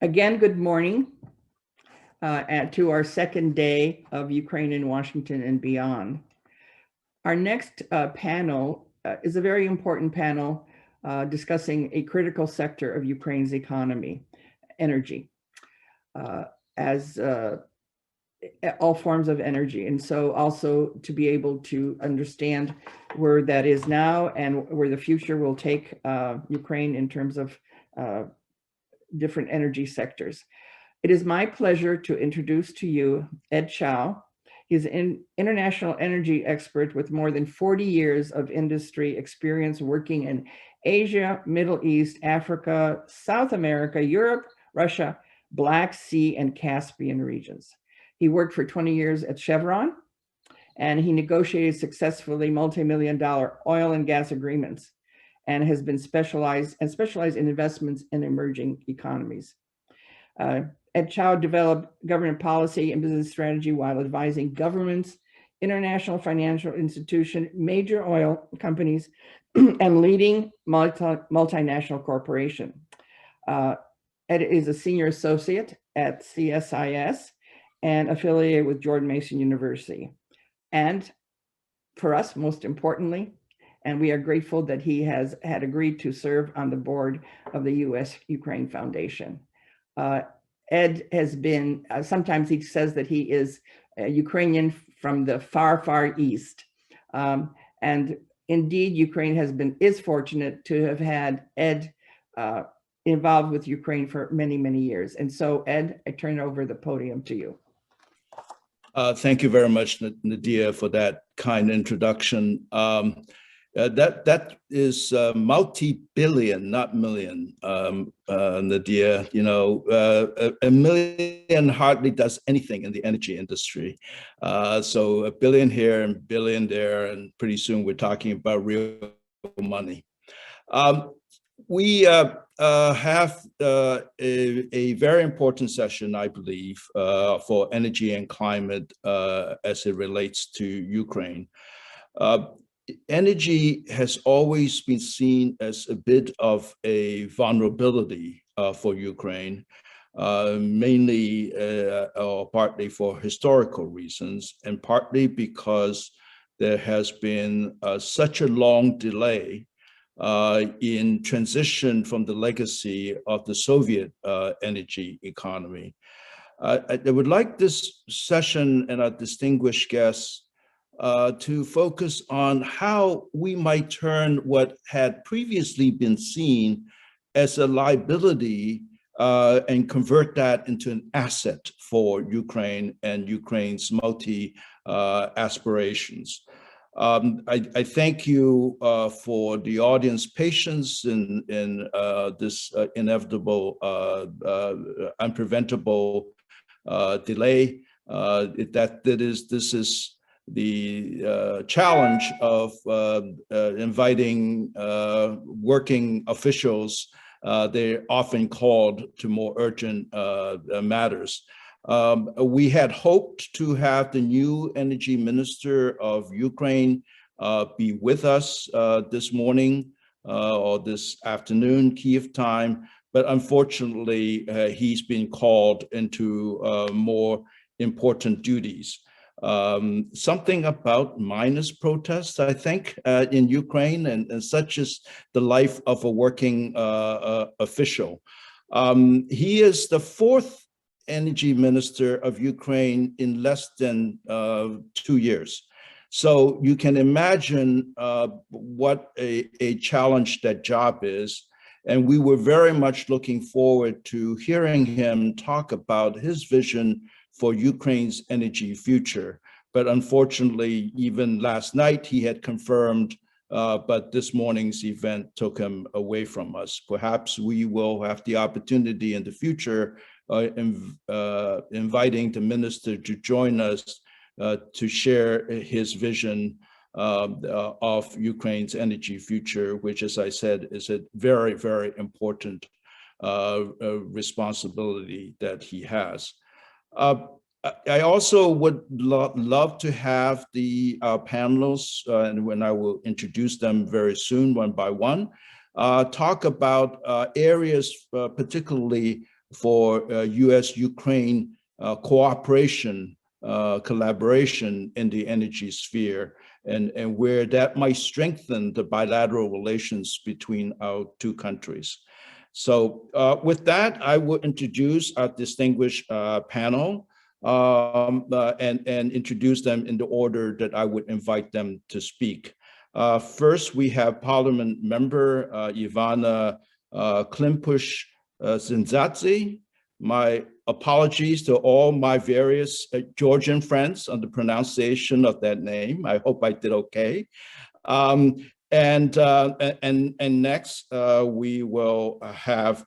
Again, good morning to our second day of Ukraine in Washington and beyond. Our next panel is a very important panel discussing a critical sector of Ukraine's economy, energy, as all forms of energy. And so also to be able to understand where that is now and where the future will take Ukraine in terms of different energy sectors. It is my pleasure to introduce to you Ed Chow. He's an international energy expert with more than 40 years of industry experience working in Asia, Middle East, Africa, South America, Europe, Russia, Black Sea, and Caspian regions. He worked for 20 years at Chevron, and he negotiated successfully multi-million-dollar oil and gas agreements, and has been specialized in investments in emerging economies. Ed Chow developed government policy and business strategy while advising governments, international financial institutions, major oil companies, and leading multinational corporation. Ed is a senior associate at CSIS and affiliated with George Mason University. And for us, most importantly, and we are grateful that he had agreed to serve on the board of the U.S.-Ukraine Foundation. Ed has been, sometimes he says that he is a Ukrainian from the far, far east. And indeed, Ukraine is fortunate to have had Ed involved with Ukraine for many, many years. And so, Ed, I turn over the podium to you. Thank you very much, Nadia, for that kind introduction. That is multi-billion, not million, Nadia. You know, a million hardly does anything in the energy industry. So a billion here and billion there, and pretty soon we're talking about real money. We have a very important session, I believe, for energy and climate as it relates to Ukraine. Energy has always been seen as a bit of a vulnerability for Ukraine, mainly or partly for historical reasons, and partly because there has been such a long delay in transition from the legacy of the Soviet energy economy. I would like this session and our distinguished guests to focus on how we might turn what had previously been seen as a liability and convert that into an asset for Ukraine and Ukraine's aspirations. I thank you for the audience patience in this inevitable, unpreventable delay. This is the challenge of inviting working officials. They're often called to more urgent matters. We had hoped to have the new energy minister of Ukraine be with us this morning or this afternoon, Kyiv time, but unfortunately he's been called into more important duties. Something about minus protests, I think, in Ukraine, and such is the life of a working official. He is the fourth energy minister of Ukraine in less than 2 years. So you can imagine what a challenge that job is. And we were very much looking forward to hearing him talk about his vision for Ukraine's energy future. But unfortunately, even last night he had confirmed, but this morning's event took him away from us. Perhaps we will have the opportunity in the future inviting the minister to join us to share his vision of Ukraine's energy future, which, as I said, is a very, very important responsibility that he has. I also would love to have the panelists, and when I will introduce them very soon, one by one, talk about areas particularly for U.S.-Ukraine cooperation, collaboration in the energy sphere, and where that might strengthen the bilateral relations between our two countries. So with that, I will introduce our distinguished panel and introduce them in the order that I would invite them to speak. First, we have Parliament member Ivanna Klympush-Tsintsadze. My apologies to all my various Georgian friends on the pronunciation of that name. I hope I did okay. And next, we will have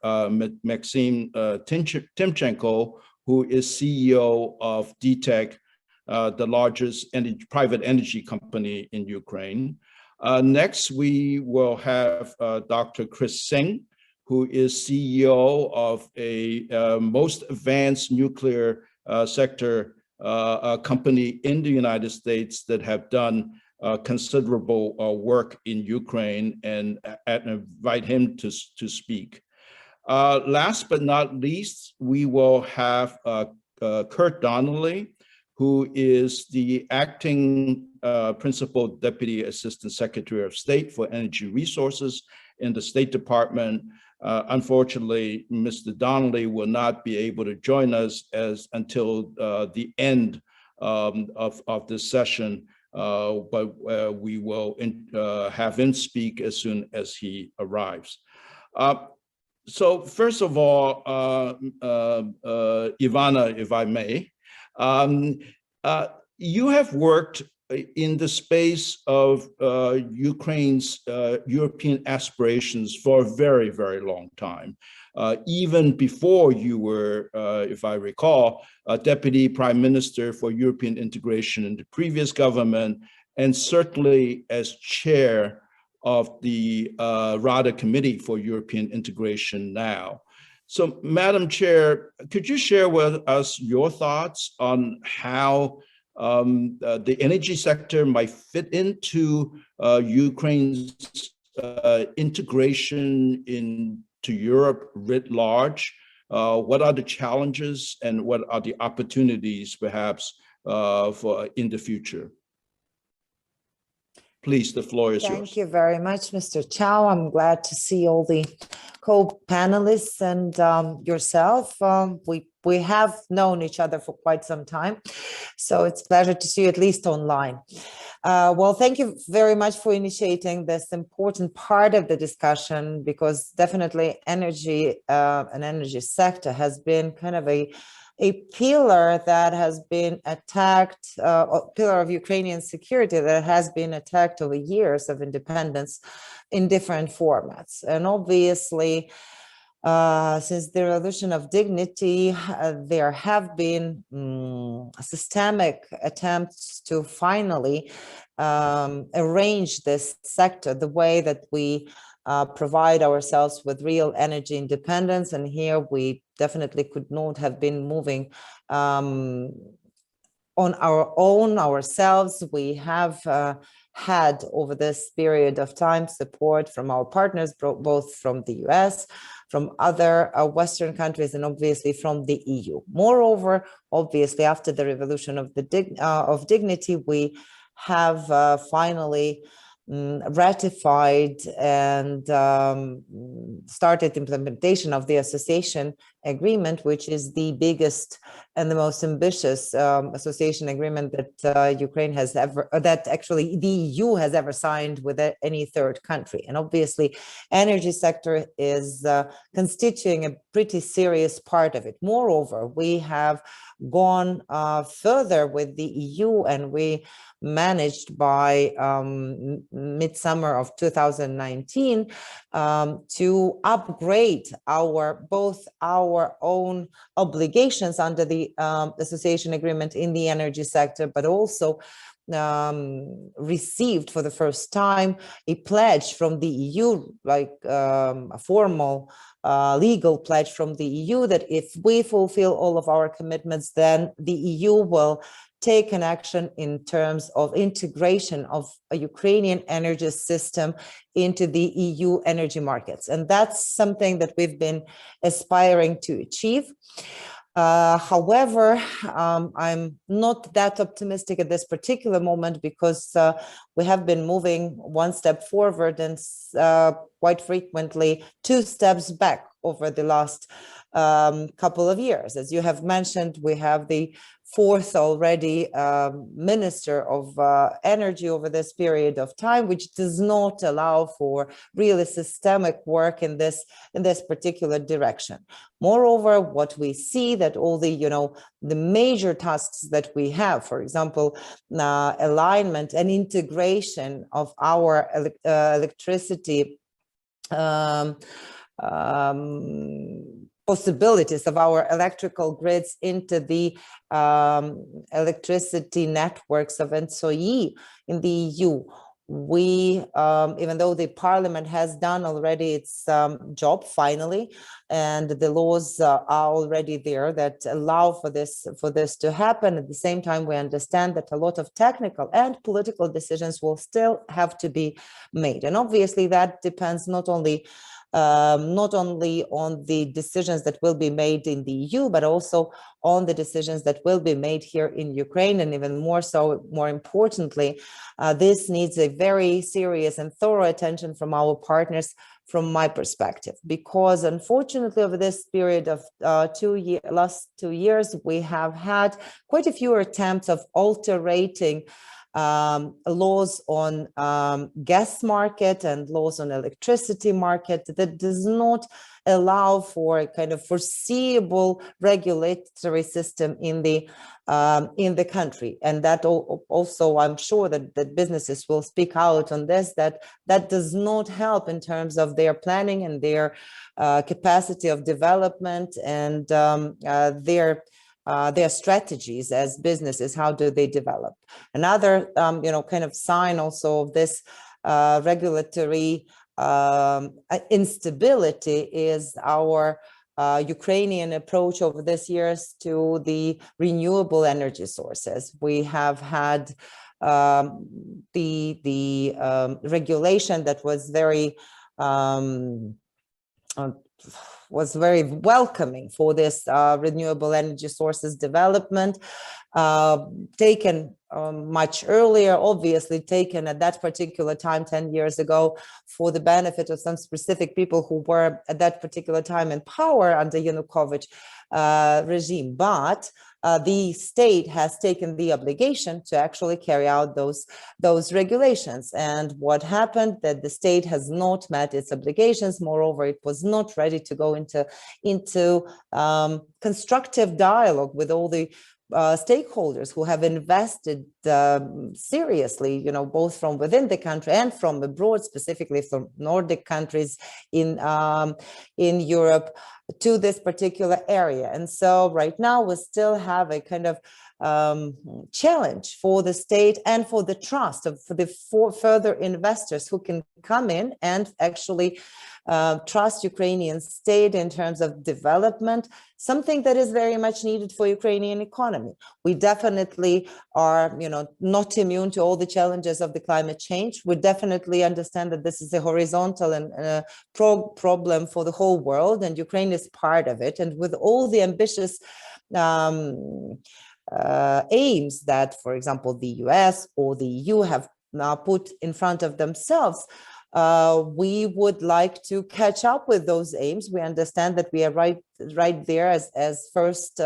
Maxim Timchenko, who is CEO of DTEK, the largest private energy company in Ukraine. Next, we will have Dr. Kris Singh, who is CEO of a most advanced nuclear sector company in the United States that have done considerable work in Ukraine, and invite him to speak. Last but not least, we will have Kurt Donnelly, who is the acting Principal Deputy Assistant Secretary of State for Energy Resources in the State Department. Unfortunately, Mr. Donnelly will not be able to join us until the end of this session, but we will have him speak as soon as he arrives. So first of all, Ivanna, if I may, you have worked in the space of Ukraine's European aspirations for a very, very long time. Even before you were, if I recall, a Deputy Prime Minister for European integration in the previous government, and certainly as chair of the Rada Committee for European Integration now. So, Madam Chair, could you share with us your thoughts on how the energy sector might fit into Ukraine's integration into Europe writ large? What are the challenges and what are the opportunities, perhaps, for in the future? Please, the floor is yours. Thank you very much, Mr. Chow. I'm glad to see all the co-panelists and yourself. We have known each other for quite some time, so it's a pleasure to see you at least online. Well, thank you very much for initiating this important part of the discussion, because definitely energy and energy sector has been kind of a pillar that has been attacked, a pillar of Ukrainian security that has been attacked over years of independence in different formats. And obviously, since the revolution of dignity, there have been systemic attempts to finally arrange this sector the way that we provide ourselves with real energy independence. And here we definitely could not have been moving on our own ourselves. We have had over this period of time support from our partners, both from the US, from other Western countries, and obviously from the EU. Moreover, obviously, after the revolution of dignity, we have finally ratified and started implementation of the association agreement, which is the biggest and the most ambitious association agreement that Ukraine has ever, that actually the EU has ever signed with any third country. And obviously, energy sector is constituting a pretty serious part of it. Moreover, we have gone further with the EU, and we managed by midsummer of 2019 to upgrade both our own obligations under the association agreement in the energy sector, but also received for the first time a pledge from the EU, like a formal legal pledge from the EU, that if we fulfill all of our commitments, then the EU will take an action in terms of integration of a Ukrainian energy system into the EU energy markets. And that's something that we've been aspiring to achieve. However, I'm not that optimistic at this particular moment, because we have been moving one step forward and quite frequently 2 steps back over the last couple of years. As you have mentioned, we have the 4th already Minister of Energy over this period of time, which does not allow for really systemic work in this particular direction. Moreover, what we see that all the the major tasks that we have, for example, alignment and integration of our electricity possibilities of our electrical grids into the electricity networks of NSOE in the EU. We, even though the parliament has done already its job finally, and the laws are already there that allow for this to happen, at the same time, we understand that a lot of technical and political decisions will still have to be made. And obviously that depends not only on the decisions that will be made in the EU, but also on the decisions that will be made here in Ukraine, and even more so, more importantly, this needs a very serious and thorough attention from our partners, from my perspective, because unfortunately over this period of last 2 years, we have had quite a few attempts of altering laws on gas market and laws on electricity market that does not allow for a kind of foreseeable regulatory system in the country. And that also, I'm sure that businesses will speak out on this, that does not help in terms of their planning and their capacity of development and their strategies as businesses. How do they develop? Another, kind of sign also of this regulatory instability is our Ukrainian approach over this years to the renewable energy sources. We have had the regulation that was very welcoming for this renewable energy sources development, taken much earlier, obviously taken at that particular time, 10 years ago, for the benefit of some specific people who were at that particular time in power under Yanukovych regime. But the state has taken the obligation to actually carry out those regulations. And what happened, that the state has not met its obligations. Moreover, it was not ready to go into constructive dialogue with all the stakeholders who have invested seriously, both from within the country and from abroad, specifically from Nordic countries in Europe, to this particular area. And so right now we still have a kind of challenge for the state and for the trust for the further investors who can come in and actually trust Ukrainian state in terms of development, something that is very much needed for Ukrainian economy. We definitely are, not immune to all the challenges of the climate change. We definitely understand that this is a horizontal and problem for the whole world, and Ukraine is part of it. And with all the ambitious aims that, for example, the US or the EU have now put in front of themselves, we would like to catch up with those aims. We understand that we are right there as first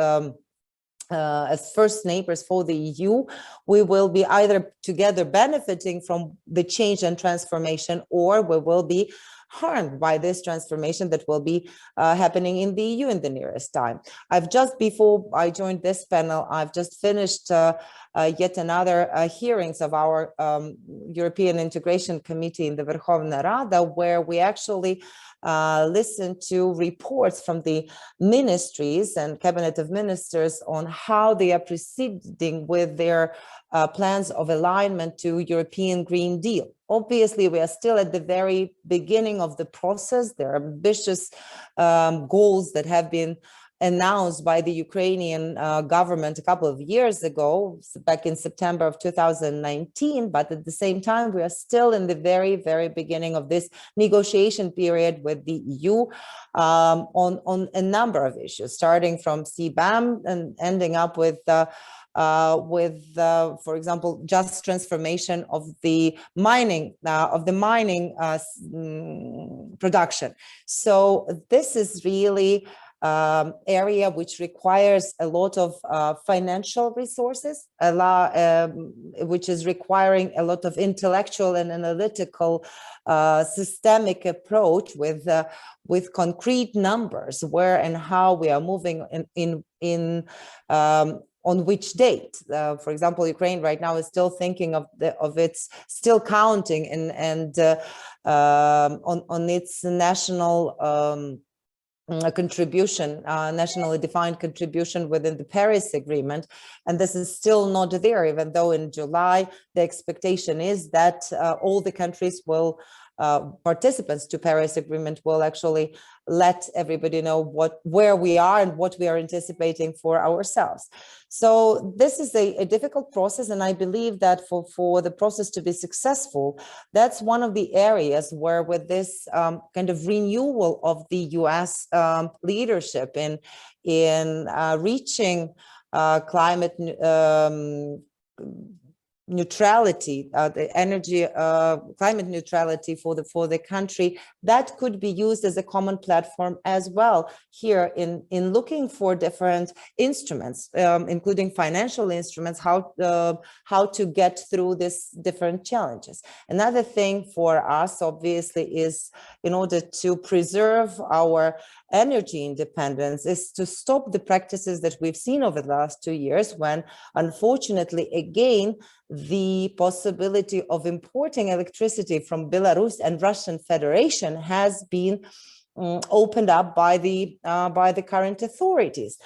neighbors for the EU. We will be either together benefiting from the change and transformation, or we will be harmed by this transformation that will be happening in the EU in the nearest time. Before I joined this panel, I've just finished yet another hearings of our European Integration Committee in the Verkhovna Rada, where we actually listen to reports from the ministries and cabinet of ministers on how they are proceeding with their plans of alignment to European Green Deal. Obviously, we are still at the very beginning of the process. There are ambitious goals that have been announced by the Ukrainian government a couple of years ago, back in September of 2019. But at the same time, we are still in the very, very beginning of this negotiation period with the EU on a number of issues, starting from CBAM and ending up with, for example, just transformation of the mining production. So this is really area which requires a lot of financial resources, which is requiring a lot of intellectual and analytical systemic approach with concrete numbers, where and how we are moving on which date. For example, Ukraine right now is still thinking of its still counting and on its national contribution, nationally defined contribution within the Paris Agreement. And this is still not there, even though in July, the expectation is that all the countries will, participants to Paris Agreement will actually let everybody know where we are and what we are anticipating for ourselves. So this is a difficult process, and I believe that for the process to be successful, that's one of the areas where, with this kind of renewal of the US leadership in reaching climate neutrality, the energy climate neutrality for the country, that could be used as a common platform as well here in looking for different instruments, including financial instruments, how to get through these different challenges. Another thing for us, obviously, is in order to preserve our energy independence, is to stop the practices that we've seen over the last 2 years, when unfortunately, again, the possibility of importing electricity from Belarus and Russian Federation has been opened up by the current authorities.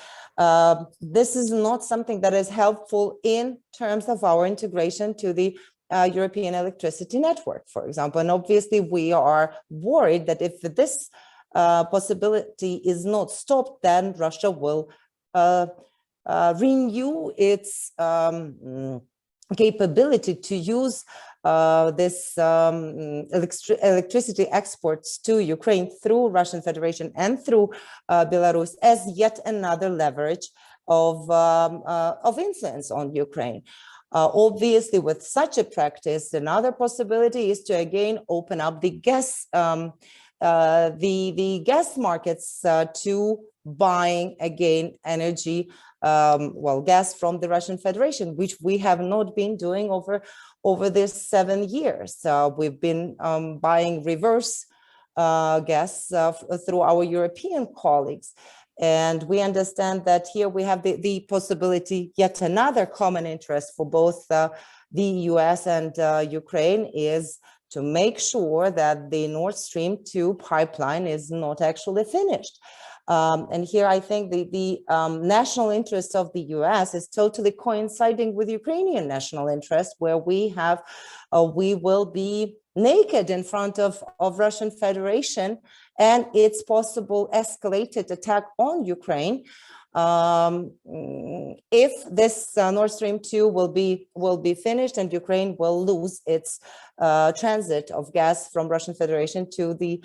This is not something that is helpful in terms of our integration to the European electricity network, for example. And obviously, we are worried that if this possibility is not stopped, then Russia will renew its capability to use this electricity exports to Ukraine through Russian Federation and through Belarus as yet another leverage of influence on Ukraine. Obviously, with such a practice, another possibility is to again open up the gas markets to buying again energy, gas from the Russian Federation, which we have not been doing over these 7 years. We've been buying reverse gas through our European colleagues. And we understand that here we have the possibility, yet another common interest for both the US and Ukraine is to make sure that the Nord Stream 2 pipeline is not actually finished. And here I think the national interest of the US is totally coinciding with Ukrainian national interest, where we will be naked in front of Russian Federation and its possible escalated attack on Ukraine. If this Nord Stream 2 will be finished, and Ukraine will lose its transit of gas from Russian Federation to the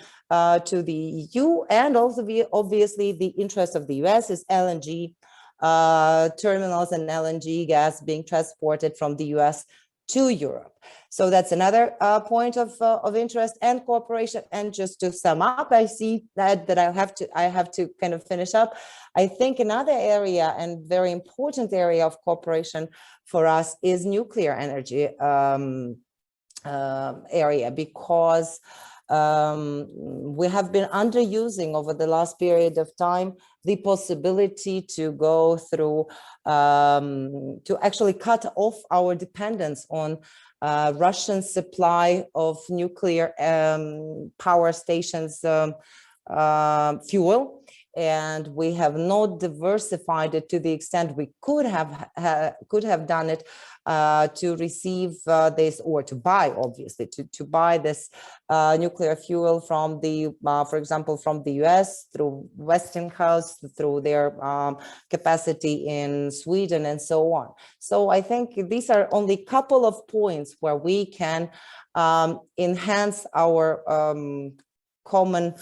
EU, and also obviously the interest of the US is LNG terminals and LNG gas being transported from the US to Europe. So that's another point of interest and cooperation. And just to sum up, I see that I have to kind of finish up. I think another area and very important area of cooperation for us is nuclear energy area, because we have been underusing over the last period of time the possibility to go through, to actually cut off our dependence on Russian supply of nuclear power stations fuel, and we have not diversified it to the extent we could have done it to receive this, or to buy, obviously, to buy this nuclear fuel from the, for example, from the US through Westinghouse, through their capacity in Sweden, and so on. So I think these are only a couple of points where we can enhance our common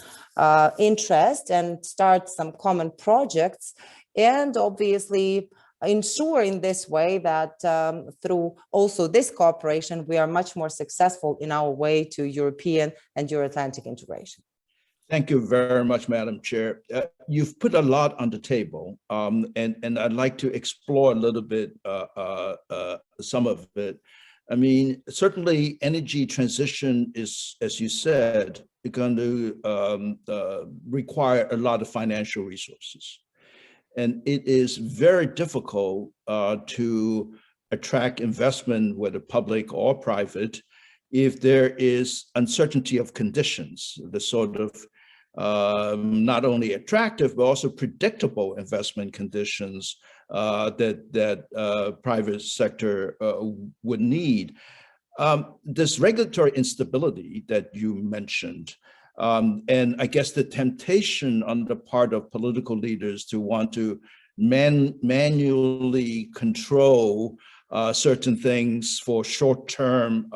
interest and start some common projects, and obviously ensure in this way that through also this cooperation, we are much more successful in our way to European and Euro-Atlantic integration. Thank you very much, Madam Chair. You've put a lot on the table, and I'd like to explore a little bit some of it. I mean, certainly energy transition is, as you said, going to require a lot of financial resources. And it is very difficult to attract investment, whether public or private, if there is uncertainty of conditions, the sort of not only attractive, but also predictable investment conditions that private sector would need. This regulatory instability that you mentioned, and I guess the temptation on the part of political leaders to want to manually control certain things for short-term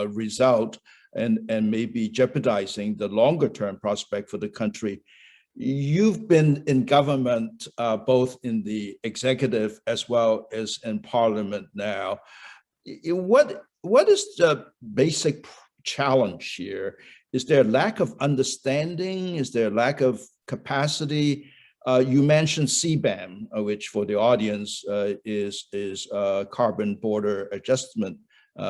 result, and maybe jeopardizing the longer-term prospect for the country. You've been in government, both in the executive as well as in parliament now. What is the basic challenge here? Is there a lack of understanding? Is there a lack of capacity? You mentioned CBAM, which for the audience is carbon border adjustment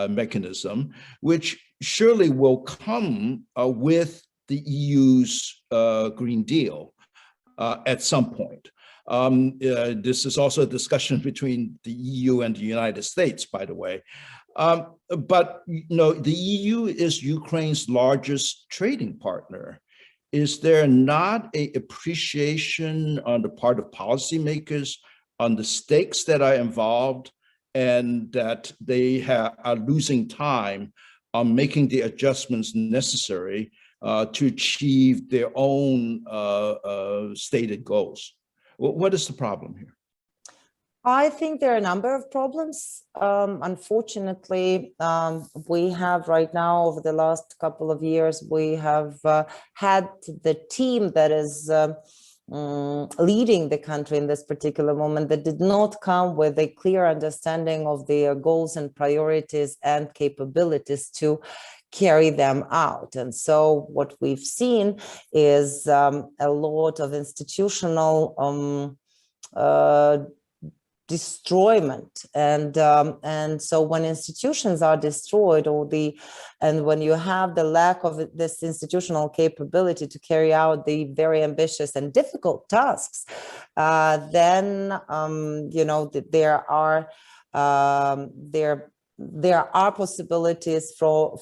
mechanism, which surely will come with the EU's Green Deal at some point. This is also a discussion between the EU and the United States, by the way. But you know, the EU is Ukraine's largest trading partner. Is there not an appreciation on the part of policymakers on the stakes that are involved, and that they are losing time on making the adjustments necessary to achieve their own stated goals? What is the problem here? I think there are a number of problems. Unfortunately, we have right now, over the last couple of years, we have had the team that is leading the country in this particular moment that did not come with a clear understanding of their goals and priorities and capabilities to carry them out. And so what we've seen is a lot of institutional destroyment, and so when institutions are destroyed, and when you have the lack of this institutional capability to carry out the very ambitious and difficult tasks, then you know, there are possibilities for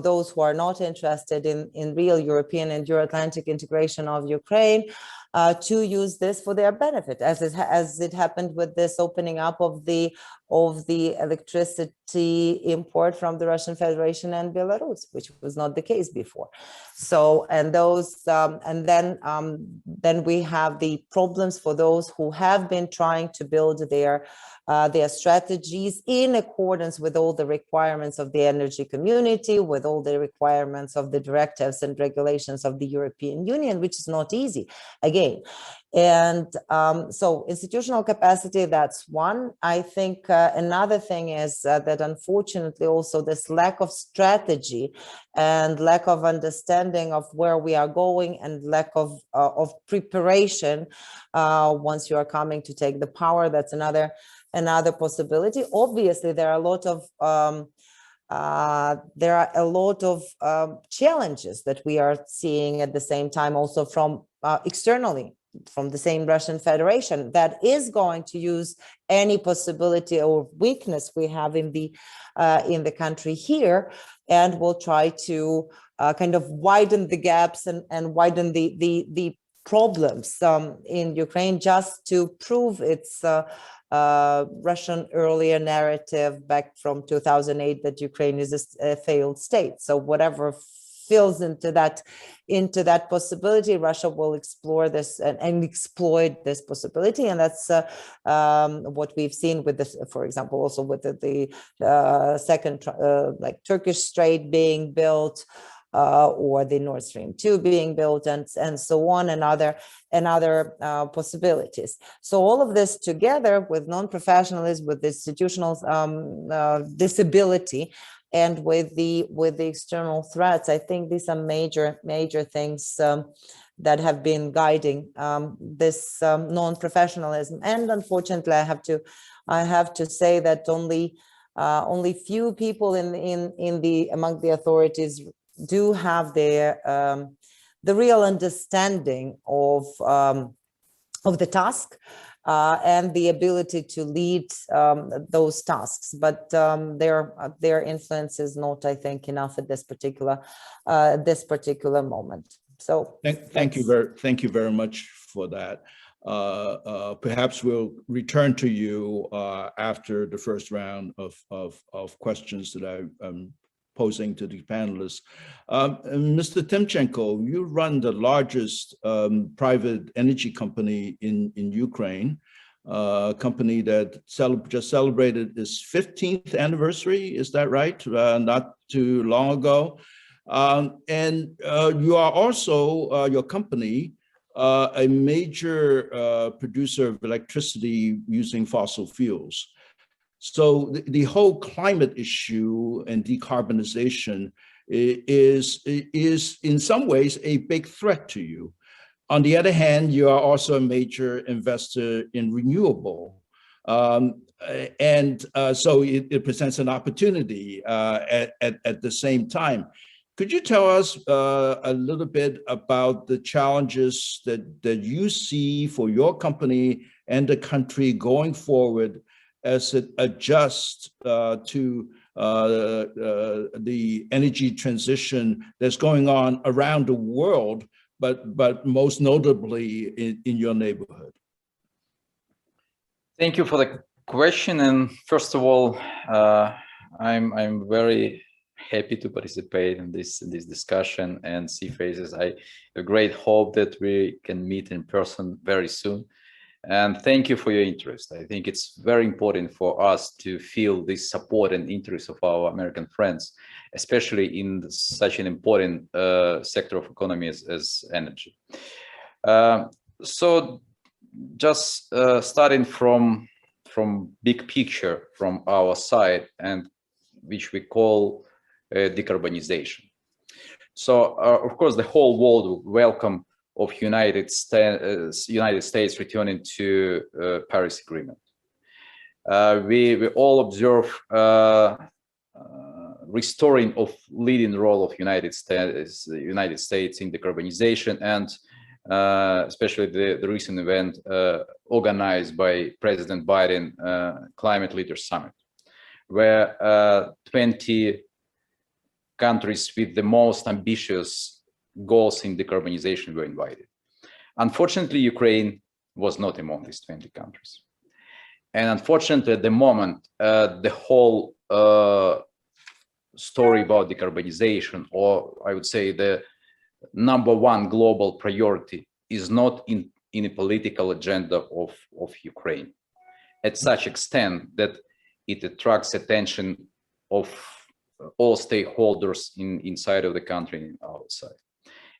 those who are not interested in real European and Euro-Atlantic integration of Ukraine to use this for their benefit, as it happened with this opening up of the electricity import from the Russian Federation and Belarus, which was not the case before. So, and those, and then we have the problems for those who have been trying to build their strategies in accordance with all the requirements of the energy community, with all the requirements of the directives and regulations of the European Union, which is not easy, again. And so institutional capacity, that's one. I think another thing is that unfortunately also this lack of strategy and lack of understanding of where we are going, and lack of preparation once you are coming to take the power, that's another possibility. Obviously, there are a lot of challenges that we are seeing at the same time, also from externally. from the same Russian Federation that is going to use any possibility or weakness we have in the country here, and will try to kind of widen the gaps and widen the problems in Ukraine, just to prove its Russian earlier narrative back from 2008 that Ukraine is a failed state. So whatever fills into that possibility, Russia will explore this and exploit this possibility, and that's what we've seen with this, for example, also with the second like Turkish Strait being built, or the Nord Stream 2 being built, and so on, and other possibilities. So all of this together with non-professionalism, with institutional disability, and with the external threats, I think these are major things that have been guiding this non-professionalism. And unfortunately, I have to say that only few people among the authorities do have the real understanding of the task and the ability to lead those tasks, but their influence is not, I think, enough at this particular moment. So thank you very much for that. Perhaps we'll return to you after the first round of questions that I'm posing to the panelists. Mr. Timchenko, you run the largest private energy company in Ukraine, a company that just celebrated its 15th anniversary, is that right? Not too long ago. And you are also, your company, a major producer of electricity using fossil fuels. So the whole climate issue and decarbonization is in some ways a big threat to you. On the other hand, you are also a major investor in renewable. So it presents an opportunity at the same time. Could you tell us a little bit about the challenges that you see for your company and the country going forward as it adjusts to the energy transition that's going on around the world, but most notably in your neighborhood? Thank you for the question. And first of all, I'm very happy to participate in this discussion and see faces. I have great hope that we can meet in person very soon. And thank you for your interest. I think it's very important for us to feel this support and interest of our American friends, especially in such an important sector of economy as energy. So just starting from big picture from our side, and which we call decarbonization. So of course, the whole world welcome of United States returning to Paris Agreement. We all observe restoring of leading role of United States in decarbonization, and especially the recent event organized by President Biden Climate Leaders Summit, where 20 countries with the most ambitious goals in decarbonization were invited. Unfortunately, Ukraine was not among these 20 countries. And unfortunately, at the moment, the whole story about decarbonization, or I would say the #1 global priority, is not in a political agenda of Ukraine, at such extent that it attracts attention of all stakeholders inside of the country and outside.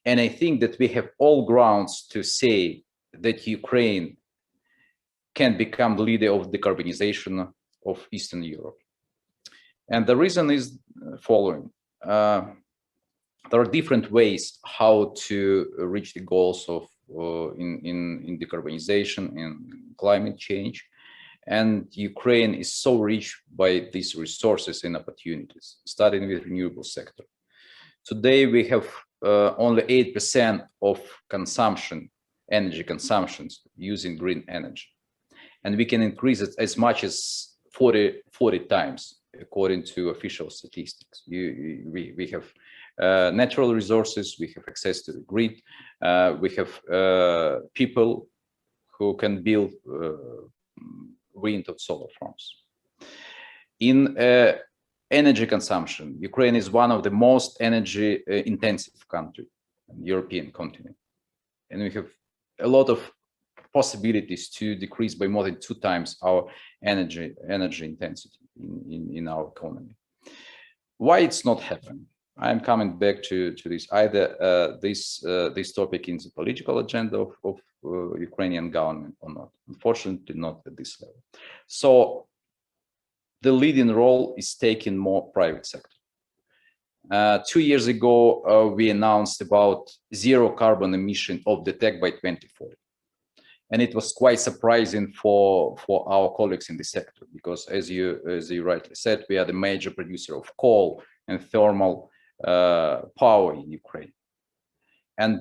And I think that we have all grounds to say that Ukraine can become the leader of decarbonization of Eastern Europe. And the reason is following. There are different ways how to reach the goals of in decarbonization and climate change. And Ukraine is so rich by these resources and opportunities, starting with renewable sector. Today, we have only 8% of consumption energy consumptions using green energy. And we can increase it as much as 40 times, according to official statistics. We have natural resources, we have access to the grid, we have people who can build wind or solar farms. In energy consumption, Ukraine is one of the most energy intensive countries on the European continent. And we have a lot of possibilities to decrease by more than 2 times our energy intensity in our economy. Why it's not happening? I'm coming back to this. Either this topic in the political agenda of Ukrainian government or not. Unfortunately, not at this level. So the leading role is taking more private sector. 2 years ago, we announced about 0 carbon emission of DTEK by 2040. And it was quite surprising for our colleagues in the sector, because as you rightly said, we are the major producer of coal and thermal power in Ukraine. And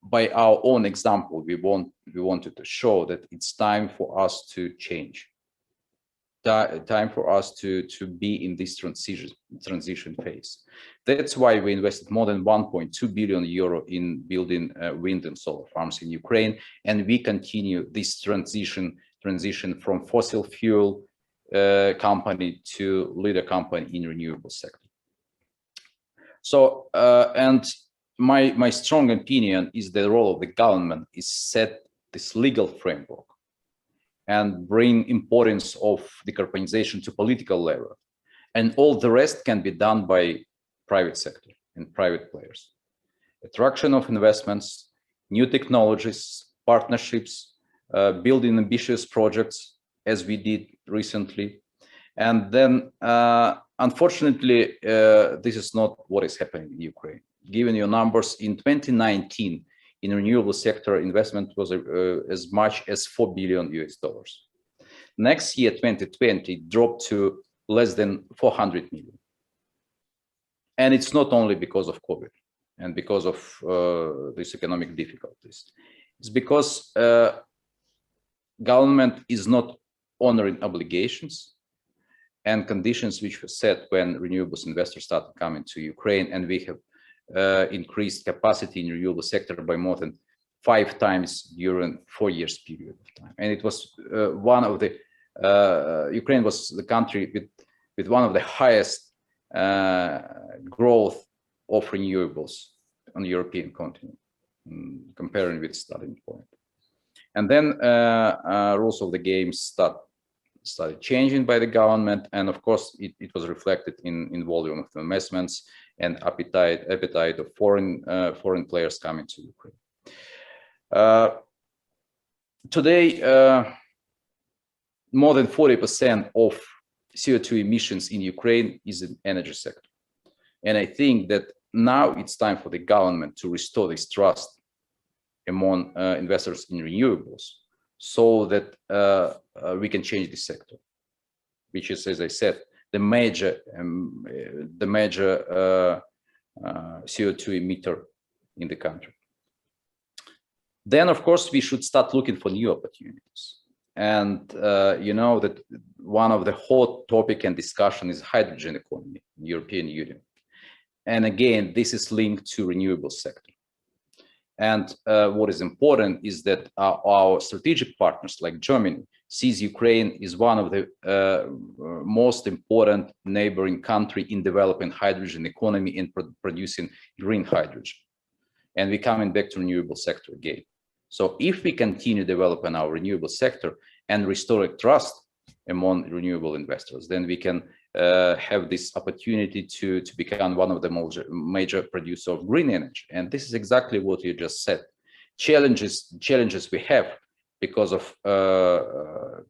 by our own example, we wanted to show that it's time for us to change. Time for us to be in this transition phase. That's why we invested more than 1.2 billion euro in building wind and solar farms in Ukraine, and we continue this transition from fossil fuel company to leader company in renewable sector. So, and my strong opinion is the role of the government is set this legal framework and bring importance of decarbonization to political level. And all the rest can be done by private sector and private players. Attraction of investments, new technologies, partnerships, building ambitious projects, as we did recently. And then, unfortunately, this is not what is happening in Ukraine. Given your numbers, in 2019, in renewable sector, investment was as much as $4 billion US. Next year, 2020, dropped to less than 400 million. And it's not only because of COVID and because of these economic difficulties. It's because government is not honoring obligations and conditions which were set when renewables investors started coming to Ukraine, and we have increased capacity in the renewable sector by more than 5 times during 4 years period of time. And it was one of the, Ukraine was the country with one of the highest growth of renewables on the European continent, comparing with starting point. And then rules of the game started changing by the government, and of course it was reflected in volume of investments and appetite of foreign players coming to Ukraine. Today, more than 40% of CO2 emissions in Ukraine is in energy sector, and I think that now it's time for the government to restore this trust among investors in renewables, so that we can change this sector, which is, as I said, the major CO2 emitter in the country. Then, of course, we should start looking for new opportunities. And you know that one of the hot topic and discussion is hydrogen economy in the European Union. And again, this is linked to renewable sector. And what is important is that our strategic partners like Germany sees Ukraine is one of the most important neighboring country in developing hydrogen economy and producing green hydrogen. And we're coming back to renewable sector again. So if we continue developing our renewable sector and restore trust among renewable investors, then we can have this opportunity to become one of the major producer of green energy. And this is exactly what you just said. Challenges we have because of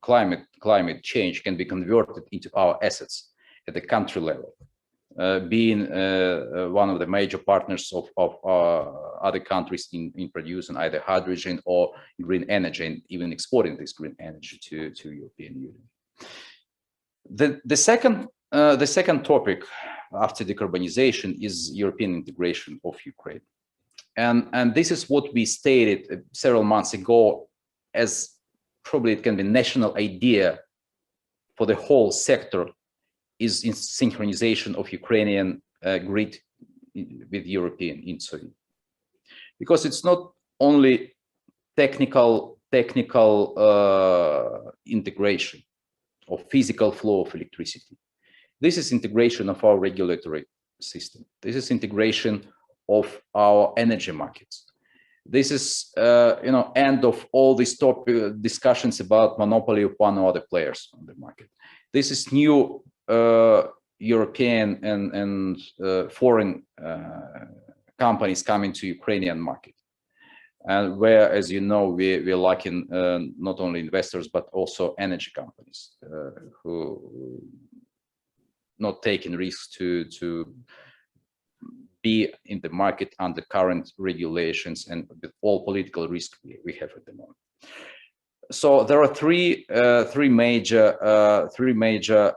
climate change can be converted into our assets at the country level. Being one of the major partners of other countries in producing either hydrogen or green energy, and even exporting this green energy to European Union. The second topic after decarbonization is European integration of Ukraine. And this is what we stated several months ago as probably it can be national idea for the whole sector is in synchronization of Ukrainian grid with European inside. Because it's not only technical integration of physical flow of electricity. This is integration of our regulatory system. This is integration of our energy markets. This is, end of all these discussions about monopoly of one or other players on the market. This is new European and foreign companies coming to Ukrainian market. And where, as you know, we're lacking not only investors, but also energy companies who not taking risks to be in the market under current regulations and with all political risk we have at the moment. So there are three major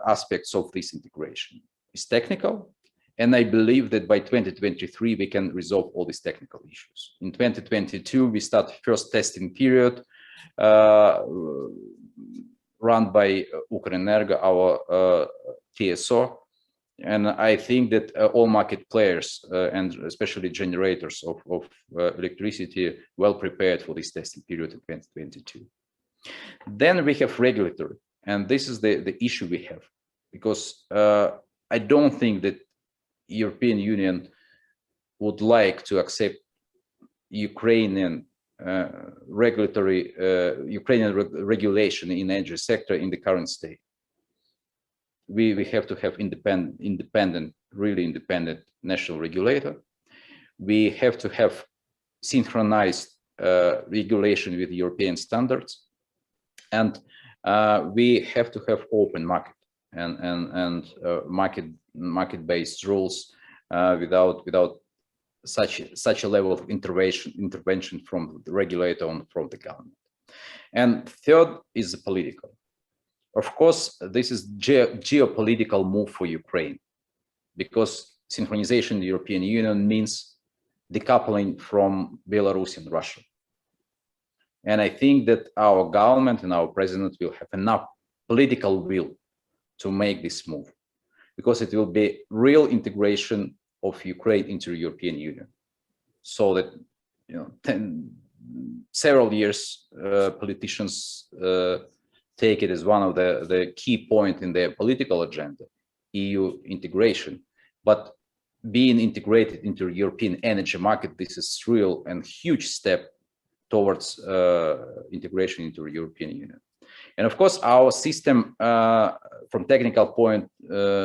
aspects of this integration. It's technical, and I believe that by 2023 we can resolve all these technical issues. In 2022 we start first testing period run by Ukrenergo, our TSO, and I think that all market players and especially generators of electricity well prepared for this testing period in 2022. Then we have regulatory, and this is the issue we have, because I don't think that European Union would like to accept Ukrainian regulation in energy sector in the current state. We have to have really independent national regulator. We have to have synchronized regulation with European standards, and we have to have open market and market-based rules without such a level of intervention from the regulator and from the government. And third is the political. Of course, this is geopolitical move for Ukraine, because synchronization in the European Union means decoupling from Belarus and Russia. And I think that our government and our president will have enough political will to make this move, because it will be real integration of Ukraine into the European Union. So that, several years politicians take it as one of the key points in their political agenda, EU integration. But being integrated into the European energy market, this is real and huge step towards integration into the European Union. And of course, our system from technical point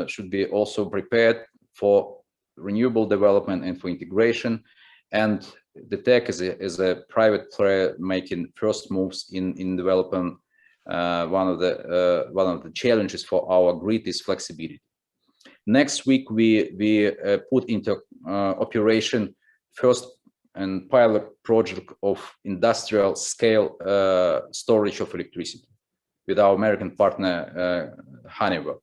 should be also prepared for renewable development and for integration. And the DTEK is a private player making first moves in developing one of the challenges for our grid is flexibility. Next week we put into operation first and pilot project of industrial scale storage of electricity with our American partner Honeywell.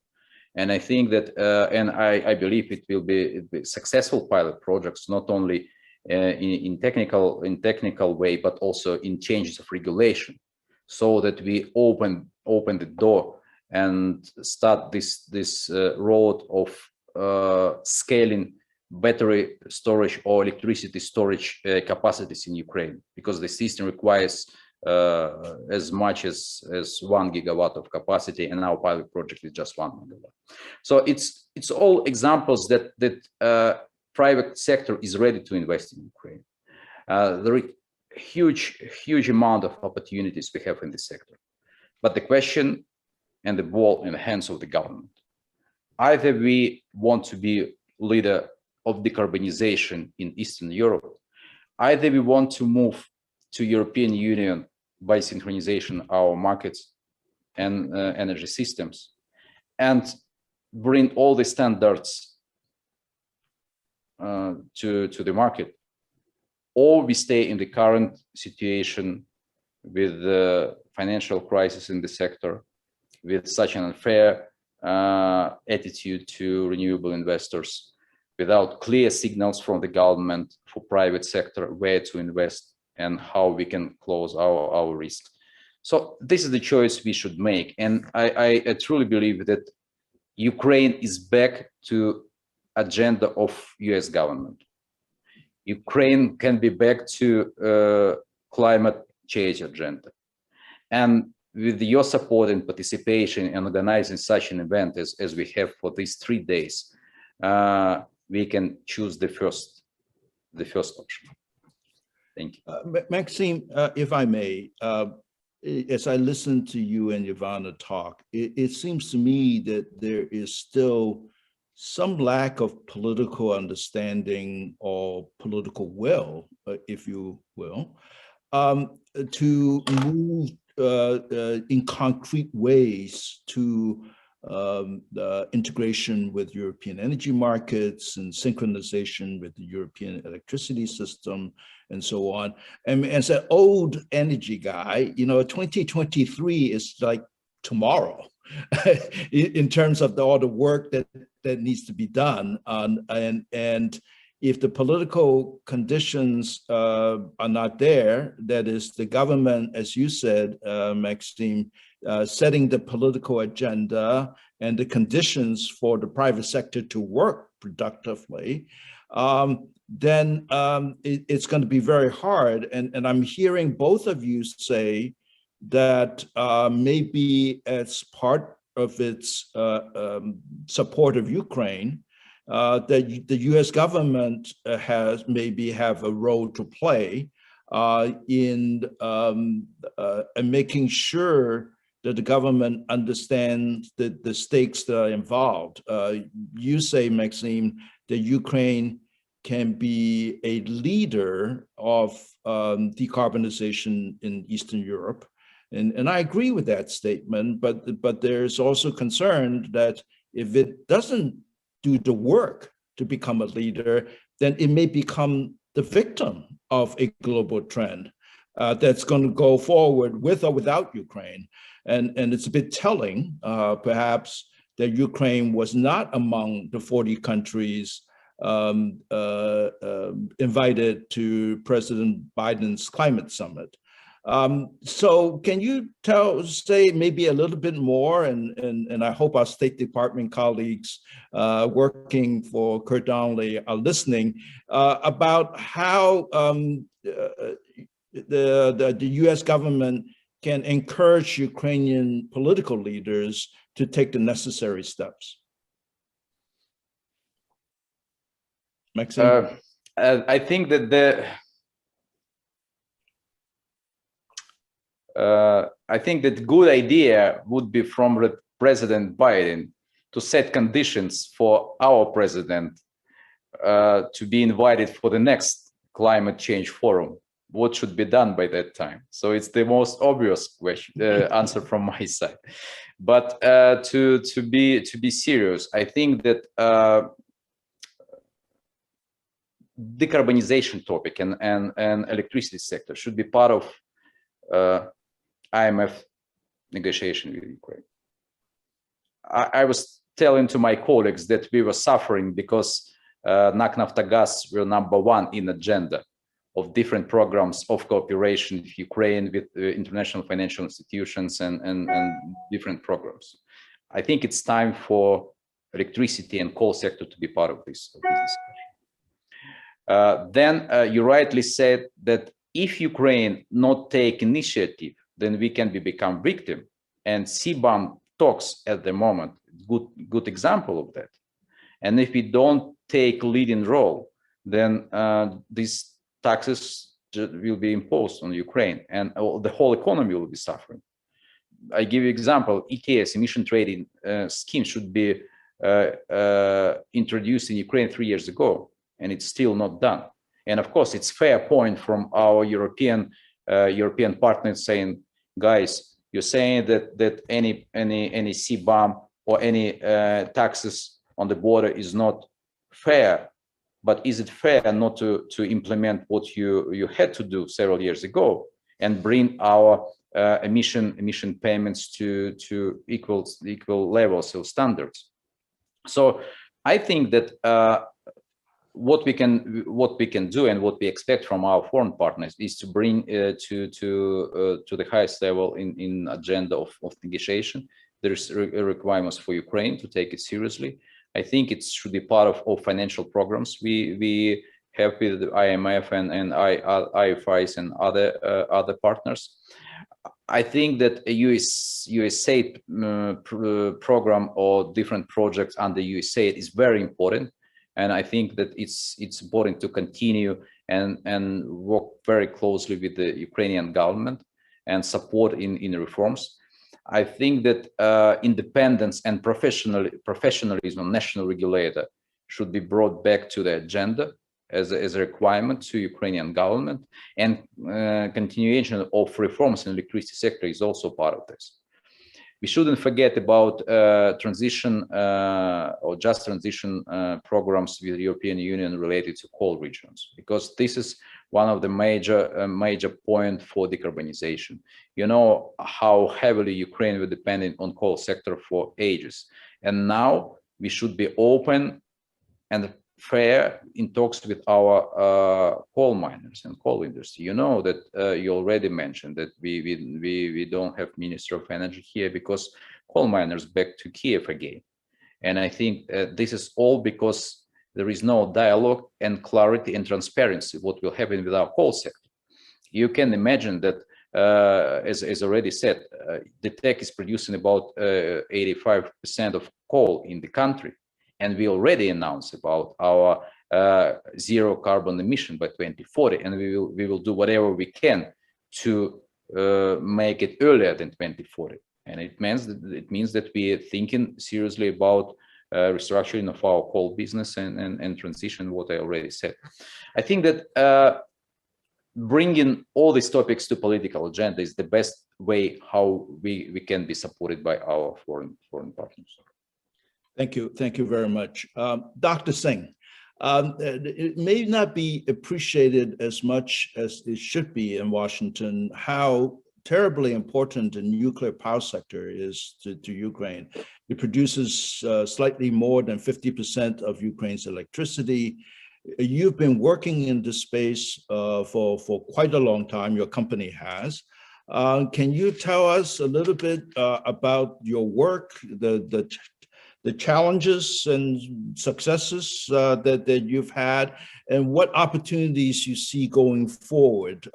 And I think that and I believe it will be successful pilot projects, not only in technical way, but also in changes of regulation, so that we open the door and start this road of scaling battery storage or electricity storage capacities in Ukraine, because the system requires as much as 1 gigawatt of capacity, and our pilot project is just 1 megawatt. So it's all examples that private sector is ready to invest in Ukraine. There is huge amount of opportunities we have in this sector, but the question and the ball in the hands of the government. Either we want to be leader of decarbonization in Eastern Europe, either we want to move to European Union by synchronization our markets and energy systems, and bring all the standards to the market, or we stay in the current situation with the financial crisis in the sector, with such an unfair attitude to renewable investors, without clear signals from the government for private sector where to invest and how we can close our risks. So this is the choice we should make. And I truly believe that Ukraine is back to agenda of US government. Ukraine can be back to climate change agenda. And with your support and participation in organizing such an event as we have for these 3 days, we can choose the first option. Thank you. Maxim, if I may, as I listen to you and Ivanna talk, it seems to me that there is still some lack of political understanding or political will, if you will, to move in concrete ways to integration with European energy markets and synchronization with the European electricity system and so on. And as an old energy guy, 2023 is like tomorrow in terms of all the work that needs to be done. And if the political conditions are not there, that is the government, as you said, Maxim, setting the political agenda and the conditions for the private sector to work productively, then it's going to be very hard. And I'm hearing both of you say that maybe as part of its support of Ukraine, that the U.S. government maybe have a role to play in making sure that the government understands the stakes that are involved. You say, Maxim, that Ukraine can be a leader of decarbonization in Eastern Europe. And I agree with that statement, but there's also concern that if it doesn't do the work to become a leader, then it may become the victim of a global trend that's going to go forward with or without Ukraine. And it's a bit telling, perhaps, that Ukraine was not among the 40 countries invited to President Biden's climate summit. So can you say maybe a little bit more, and I hope our State Department colleagues working for Kurt Donnelly are listening, about how the US government can encourage Ukrainian political leaders to take the necessary steps? Maxim? I think that I think that good idea would be from President Biden to set conditions for our president to be invited for the next climate change forum. What should be done by that time? So it's the most obvious question, answer from my side. But to be serious, I think that decarbonization topic and electricity sector should be part of IMF negotiation with Ukraine. I was telling to my colleagues that we were suffering because NAK Naftogaz were #1 in agenda of different programs of cooperation with Ukraine, with international financial institutions and different programs. I think it's time for electricity and coal sector to be part of this discussion. Then you rightly said that if Ukraine not take initiative, then we can become victim. And CBAM talks at the moment, good example of that. And if we don't take leading role, then these taxes will be imposed on Ukraine and the whole economy will be suffering. I give you example, ETS, emission trading scheme should be introduced in Ukraine 3 years ago, and it's still not done. And of course, it's fair point from our European partners saying, guys, you're saying that any CBAM or any taxes on the border is not fair, but is it fair not to implement what you had to do several years ago and bring our emission payments to equal levels of standards? So I think that what we can do and what we expect from our foreign partners is to bring to the highest level in agenda of negotiation. There's requirements for Ukraine to take it seriously. I think it should be part of financial programs we have with the IMF and IFIs and other partners. I think that a USAID program or different projects under USAID is very important. And I think that it's important to continue and work very closely with the Ukrainian government and support in reforms. I think that independence and professionalism of national regulator should be brought back to the agenda as a requirement to Ukrainian government, and continuation of reforms in the electricity sector is also part of this. We shouldn't forget about transition or just transition programs with the European Union related to coal regions, because this is one of the major point for decarbonization. You know how heavily Ukraine was dependent on coal sector for ages, and now we should be open and fair in talks with our coal miners and coal industry. You know that you already mentioned that we don't have Minister of Energy here because coal miners back to Kiev again. And I think this is all because there is no dialogue and clarity and transparency what will happen with our coal sector. You can imagine that, as already said, DTEK is producing about 85% of coal in the country. And we already announced about our zero carbon emission by 2040, and we will do whatever we can to make it earlier than 2040. And it means that we are thinking seriously about restructuring of our coal business and transition, what I already said. I think that bringing all these topics to political agenda is the best way how we can be supported by our foreign partners. Thank you very much. Dr. Singh, it may not be appreciated as much as it should be in Washington how terribly important the nuclear power sector is to Ukraine. It produces slightly more than 50% of Ukraine's electricity. You've been working in this space for quite a long time, your company has. Can you tell us a little bit about your work, the challenges and successes that you've had, and what opportunities you see going forward?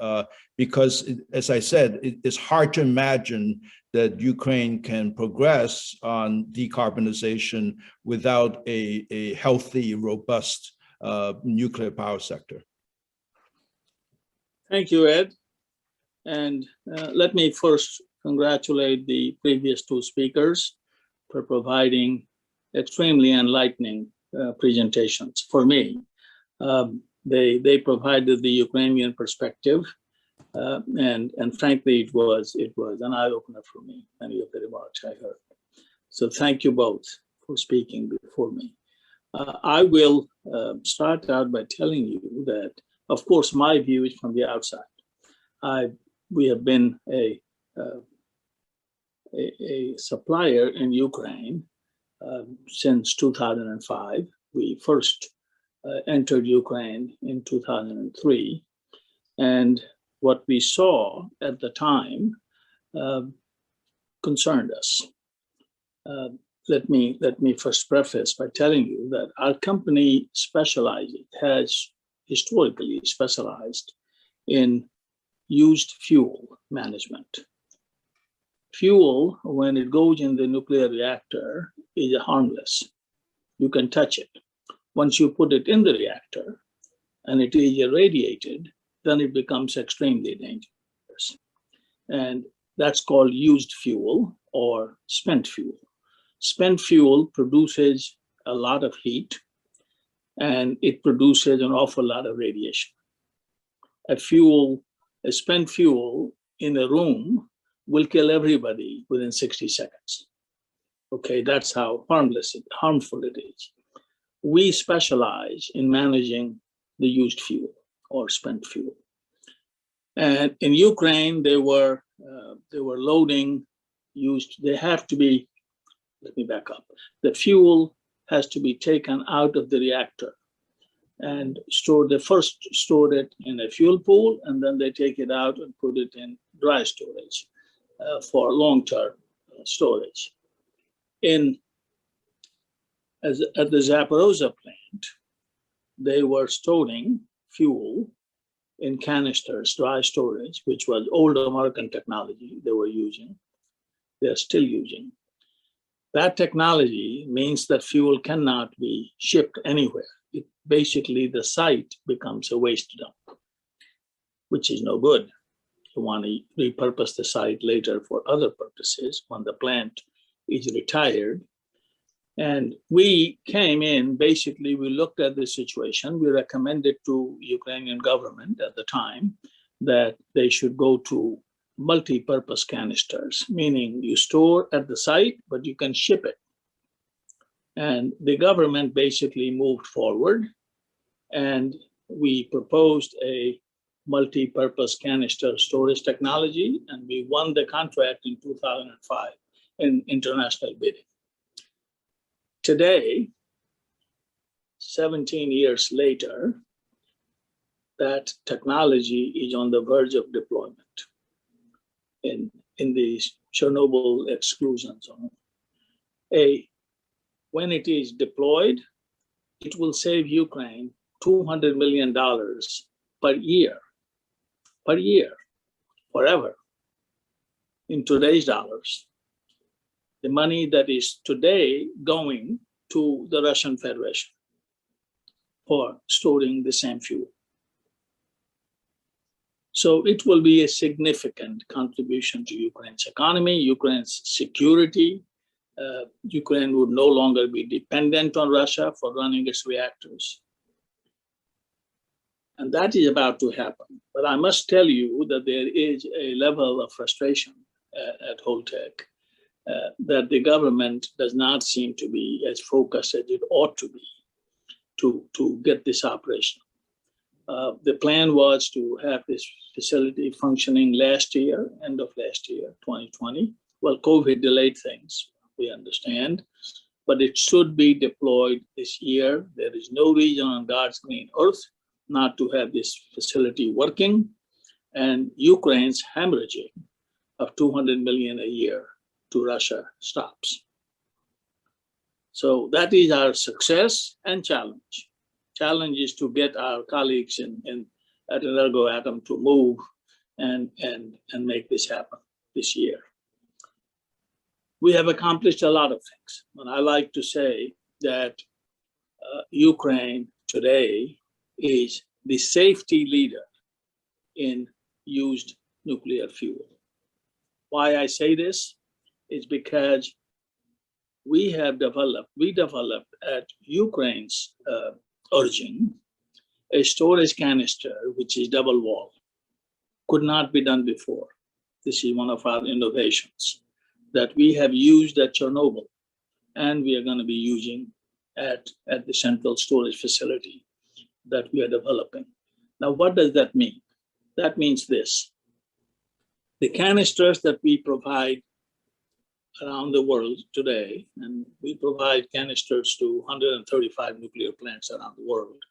Because, as I said, it's hard to imagine that Ukraine can progress on decarbonization without a healthy, robust nuclear power sector. Thank you, Ed. And let me first congratulate the previous two speakers for providing extremely enlightening presentations for me. They provided the Ukrainian perspective, and frankly, it was an eye-opener for me, many of the remarks I heard. So thank you both for speaking before me. I will start out by telling you that, of course, my view is from the outside. We have been a supplier in Ukraine since 2005. We first entered Ukraine in 2003, and what we saw at the time concerned us. Let me first preface by telling you that our company has historically specialized in used fuel management. Fuel, when it goes in the nuclear reactor, is harmless. You can touch it. Once you put it in the reactor and it is irradiated, then it becomes extremely dangerous. And that's called used fuel or spent fuel. Spent fuel produces a lot of heat, and it produces an awful lot of radiation. A spent fuel in a room will kill everybody within 60 seconds. Okay, that's how harmful it is. We specialize in managing the used fuel or spent fuel. And in Ukraine, they were loading used. They have to be. Let me back up. The fuel has to be taken out of the reactor and first stored it in a fuel pool, and then they take it out and put it in dry storage for long-term storage. At the Zaporozhye plant, they were storing fuel in canisters, dry storage, which was old American technology they were using. They're still using. That technology means that fuel cannot be shipped anywhere. Basically, the site becomes a waste dump, which is no good. You want to repurpose the site later for other purposes when the plant is retired. And we came in, basically, we looked at the situation. We recommended to Ukrainian government at the time that they should go to multi-purpose canisters, meaning you store at the site, but you can ship it. And the government basically moved forward, and we proposed a multi-purpose canister storage technology, and we won the contract in 2005 in international bidding. Today, 17 years later, that technology is on the verge of deployment in the Chernobyl exclusion zone. When it is deployed, it will save Ukraine $200 million per year, forever, in today's dollars. The money that is today going to the Russian Federation for storing the same fuel. So it will be a significant contribution to Ukraine's economy, Ukraine's security. Ukraine would no longer be dependent on Russia for running its reactors. And that is about to happen. But I must tell you that there is a level of frustration at HOLTEC that the government does not seem to be as focused as it ought to be to get this operation. The plan was to have this facility functioning last year, end of last year, 2020. Well, COVID delayed things, we understand, but it should be deployed this year. There is no reason on God's green earth not to have this facility working, and Ukraine's hemorrhaging of $200 million a year to Russia stops. So that is our success and challenge. Challenge is to get our colleagues at Energoatom to move and make this happen this year. We have accomplished a lot of things. And I like to say that Ukraine today is the safety leader in used nuclear fuel. Why I say this is because we developed at Ukraine's urging a storage canister which is double wall. Could not be done before. This is one of our innovations that we have used at Chernobyl, and we are going to be using at the central storage facility that we are developing. Now, what does that mean? That means this. The canisters that we provide around the world today, and we provide canisters to 135 nuclear plants around the world,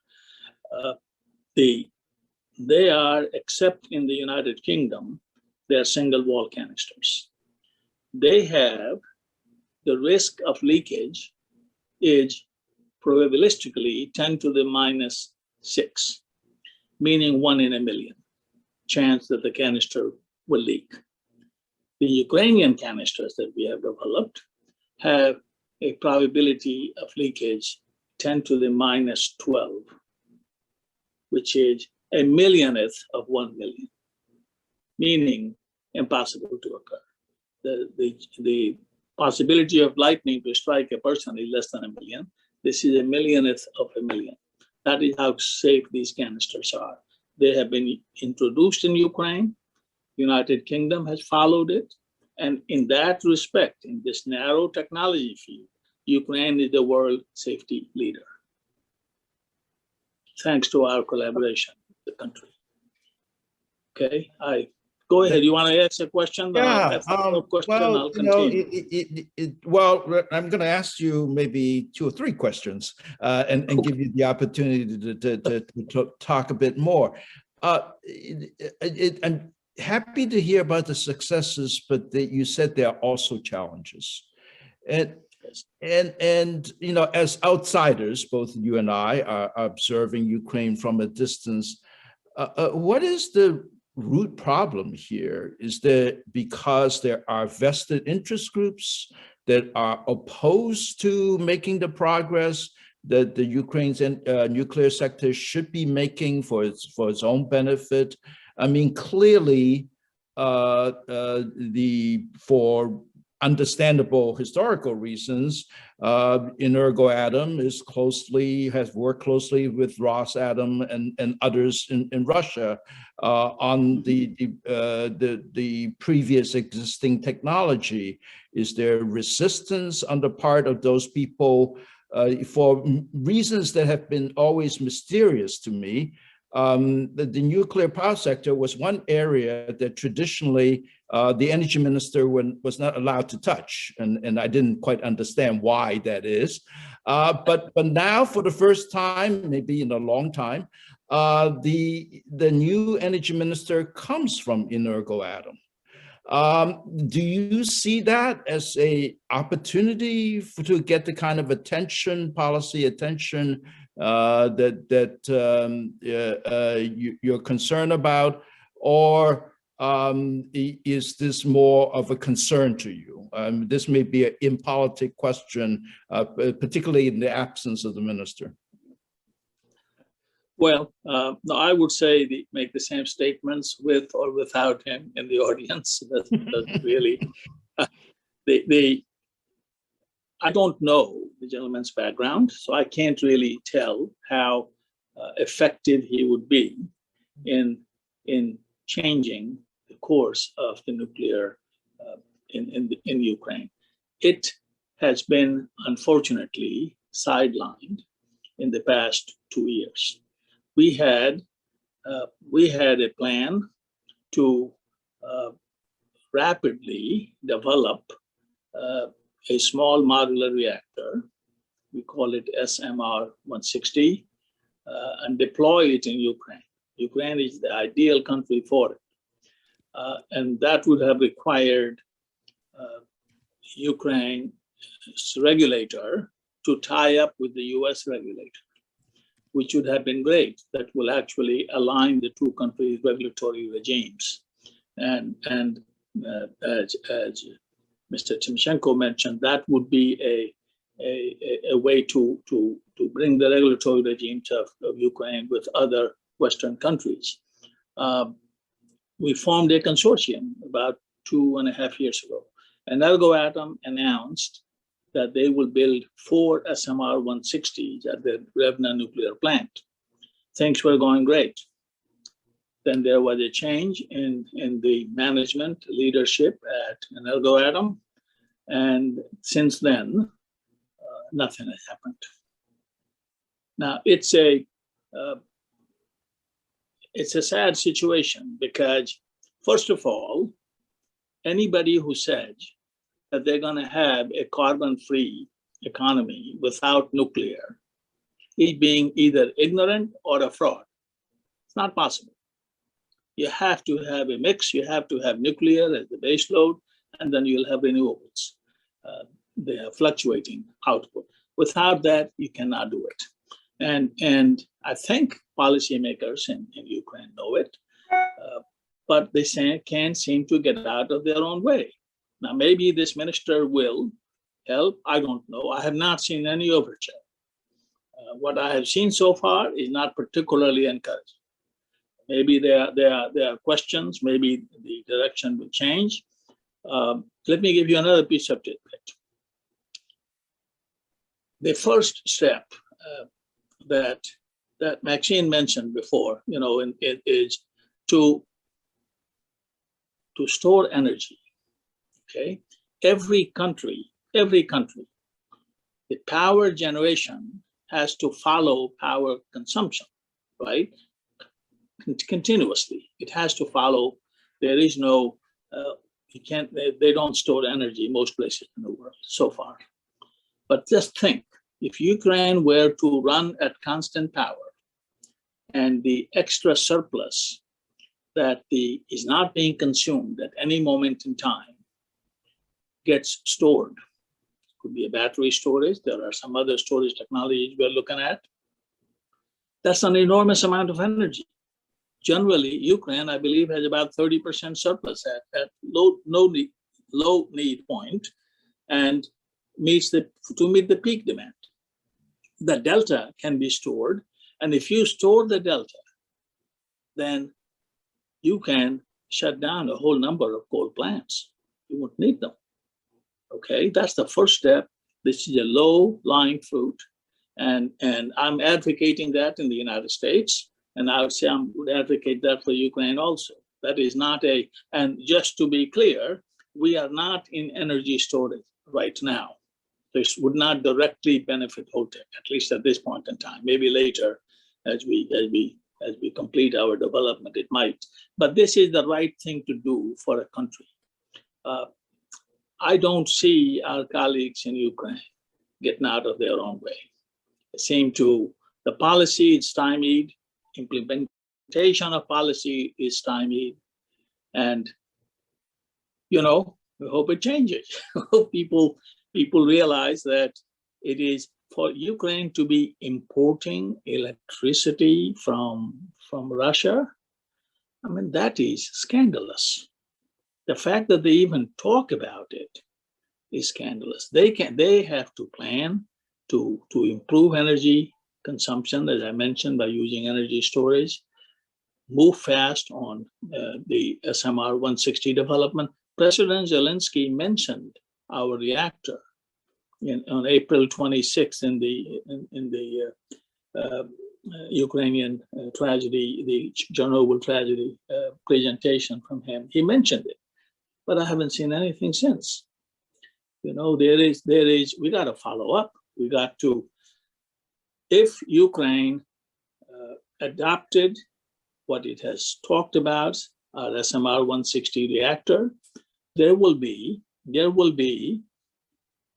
they are, except in the United Kingdom, they are single wall canisters. They have the risk of leakage is probabilistically 10 to the minus 6, meaning 1 in a million chance that the canister will leak. The Ukrainian canisters that we have developed have a probability of leakage 10 to the minus 12, which is a millionth of 1 million, meaning impossible to occur. The possibility of lightning to strike a person is less than a million. This is a millionth of a million. That is how safe these canisters are. They have been introduced in Ukraine. United Kingdom has followed it. And in that respect, in this narrow technology field, Ukraine is the world safety leader, thanks to our collaboration with the country. Okay, I Go ahead. You want to ask a question? Then I'll Yeah, ask a follow-up question. well, I'll you know, continue. well, I'm going to ask you maybe 2 or 3 questions and give you the opportunity to talk a bit more. I'm happy to hear about the successes, but that you said there are also challenges. And you know, as outsiders, both you and I are observing Ukraine from a distance. What is the root problem here? Is that because there are vested interest groups that are opposed to making the progress that the Ukraine's nuclear sector should be making for its own benefit? I mean, clearly, for understandable historical reasons, Energoatom has worked closely with Rosatom and others in Russia on the previous existing technology. Is there resistance on the part of those people for reasons that have been always mysterious to me? The nuclear power sector was one area that traditionally the energy minister was not allowed to touch, and I didn't quite understand why that is. But now, for the first time, maybe in a long time, the new energy minister comes from Energoatom. Do you see that as an opportunity to get the kind of policy attention that you're concerned about, or is this more of a concern to you? This may be an impolitic question, particularly in the absence of the minister. Well, no, I would say make the same statements with or without him in the audience. That's really, I don't know the gentleman's background, so I can't really tell how effective he would be in changing the course of the nuclear in Ukraine. It has been unfortunately sidelined in the past 2 years. We had a plan to rapidly develop a small modular reactor. We call it SMR-160, and deploy it in Ukraine. Ukraine is the ideal country for it. And that would have required Ukraine's regulator to tie up with the US regulator, which would have been great. That will actually align the 2 countries' regulatory regimes. And as Mr. Timchenko mentioned, that would be a way to bring the regulatory regimes of Ukraine with other Western countries. We formed a consortium about 2.5 years ago. And Energoatom announced that they will build 4 SMR-160s at the Verkhovna nuclear plant. Things were going great. Then there was a change in the management leadership at Energoatom, and since then, nothing has happened. Now, it's a sad situation because, first of all, anybody who says that they're going to have a carbon-free economy without nuclear is being either ignorant or a fraud. It's not possible. You have to have a mix. You have to have nuclear as the base load, and then you'll have renewables. They are fluctuating output. Without that, you cannot do it. And I think policymakers in Ukraine know it, but they can't seem to get out of their own way. Now, maybe this minister will help. I don't know. I have not seen any overture. What I have seen so far is not particularly encouraging. Maybe there are questions. Maybe the direction will change. Let me give you another piece of tidbit. The first step that Maxim mentioned before, is to store energy. Okay, every country, the power generation has to follow power consumption, right? Continuously, it has to follow There is no, you can't, they don't store energy most places in the world so far. But just think, if Ukraine were to run at constant power and the extra surplus that is not being consumed at any moment in time gets stored, could be a battery storage, there are some other storage technologies we're looking at, that's an enormous amount of energy. Generally, Ukraine, I believe, has about 30% surplus at low need point, and to meet the peak demand. The delta can be stored, and if you store the delta, then you can shut down a whole number of coal plants. You won't need them. Okay, that's the first step. This is a low-lying fruit, and I'm advocating that in the United States, and I would say I would advocate that for Ukraine also. That is not and just to be clear, we are not in energy storage right now. This would not directly benefit HOLTEC, at least at this point in time. Maybe later, as we complete our development, it might. But this is the right thing to do for a country. I don't see our colleagues in Ukraine getting out of their own way. It seems to the policy is stymied, implementation of policy is stymied, and we hope it changes. people realize that it is for Ukraine to be importing electricity from Russia. I mean, that is scandalous. The fact that they even talk about it is scandalous. They have to plan to improve energy consumption, as I mentioned, by using energy storage, move fast on the SMR 160 development. President Zelensky mentioned our reactor on April 26th in the Ukrainian tragedy, the Chernobyl tragedy presentation from him. He mentioned it, but I haven't seen anything since. We got to follow up. We got to, if Ukraine adopted what it has talked about, our SMR 160 reactor, there will be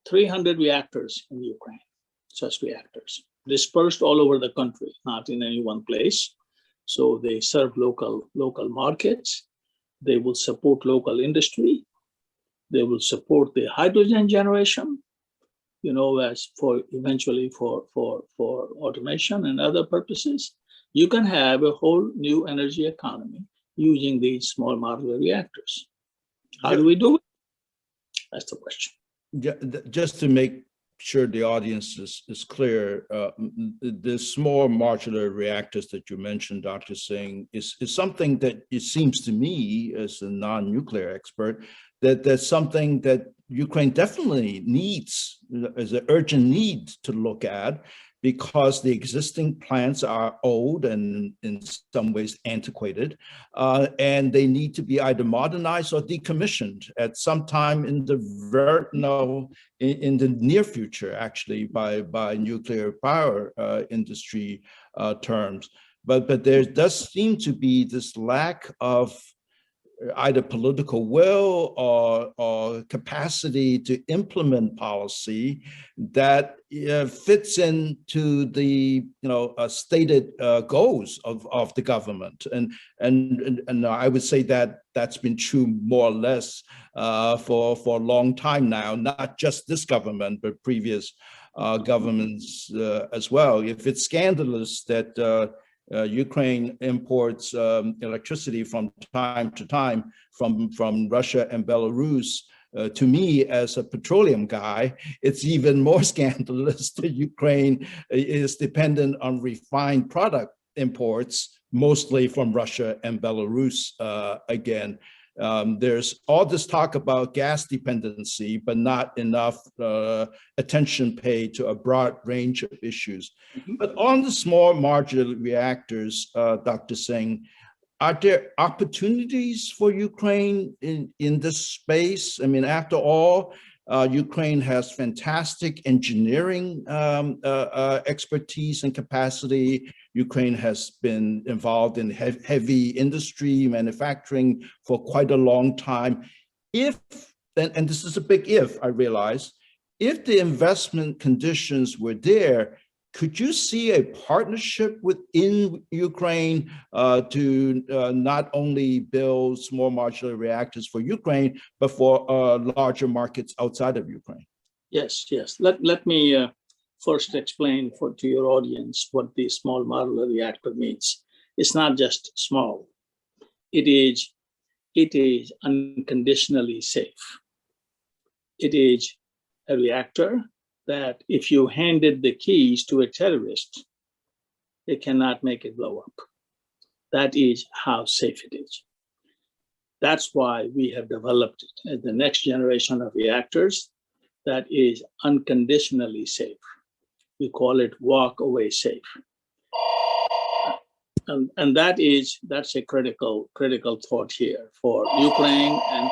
300 reactors in Ukraine, such reactors, dispersed all over the country, not in any one place. So they serve local markets. They will support local industry. They will support the hydrogen generation, as for eventually for automation and other purposes. You can have a whole new energy economy using these small modular reactors. How do we do it? That's the question. Just to make sure the audience is clear, the small modular reactors that you mentioned, Dr. Singh, is something that it seems to me, as a non-nuclear expert, that's something that Ukraine definitely needs, as an urgent need to look at, because the existing plants are old and in some ways antiquated, and they need to be either modernized or decommissioned at some time in the near future, actually, by nuclear power industry terms. But there does seem to be this lack of either political will or capacity to implement policy that fits into the stated goals of the government, and I would say that that's been true more or less for a long time now, not just this government but previous governments as well. If it's scandalous that Ukraine imports electricity from time to time from Russia and Belarus, to me, as a petroleum guy, it's even more scandalous that Ukraine is dependent on refined product imports, mostly from Russia and Belarus again. There's all this talk about gas dependency, but not enough attention paid to a broad range of issues. Mm-hmm. But on the small modular reactors, Dr. Singh, are there opportunities for Ukraine in this space? I mean, after all, Ukraine has fantastic engineering expertise and capacity. Ukraine has been involved in heavy industry manufacturing for quite a long time. If, and this is a big if, I realize, if the investment conditions were there, could you see a partnership within Ukraine to not only build small modular reactors for Ukraine, but for larger markets outside of Ukraine? Yes, yes. Let me first explain to your audience what the small modular reactor means. It's not just small. It is unconditionally safe. It is a reactor that if you handed the keys to a terrorist, they cannot make it blow up. That is how safe it is. That's why we have developed it as the next generation of reactors that is unconditionally safe. We call it walk away safe. And that's a critical thought here for Ukraine and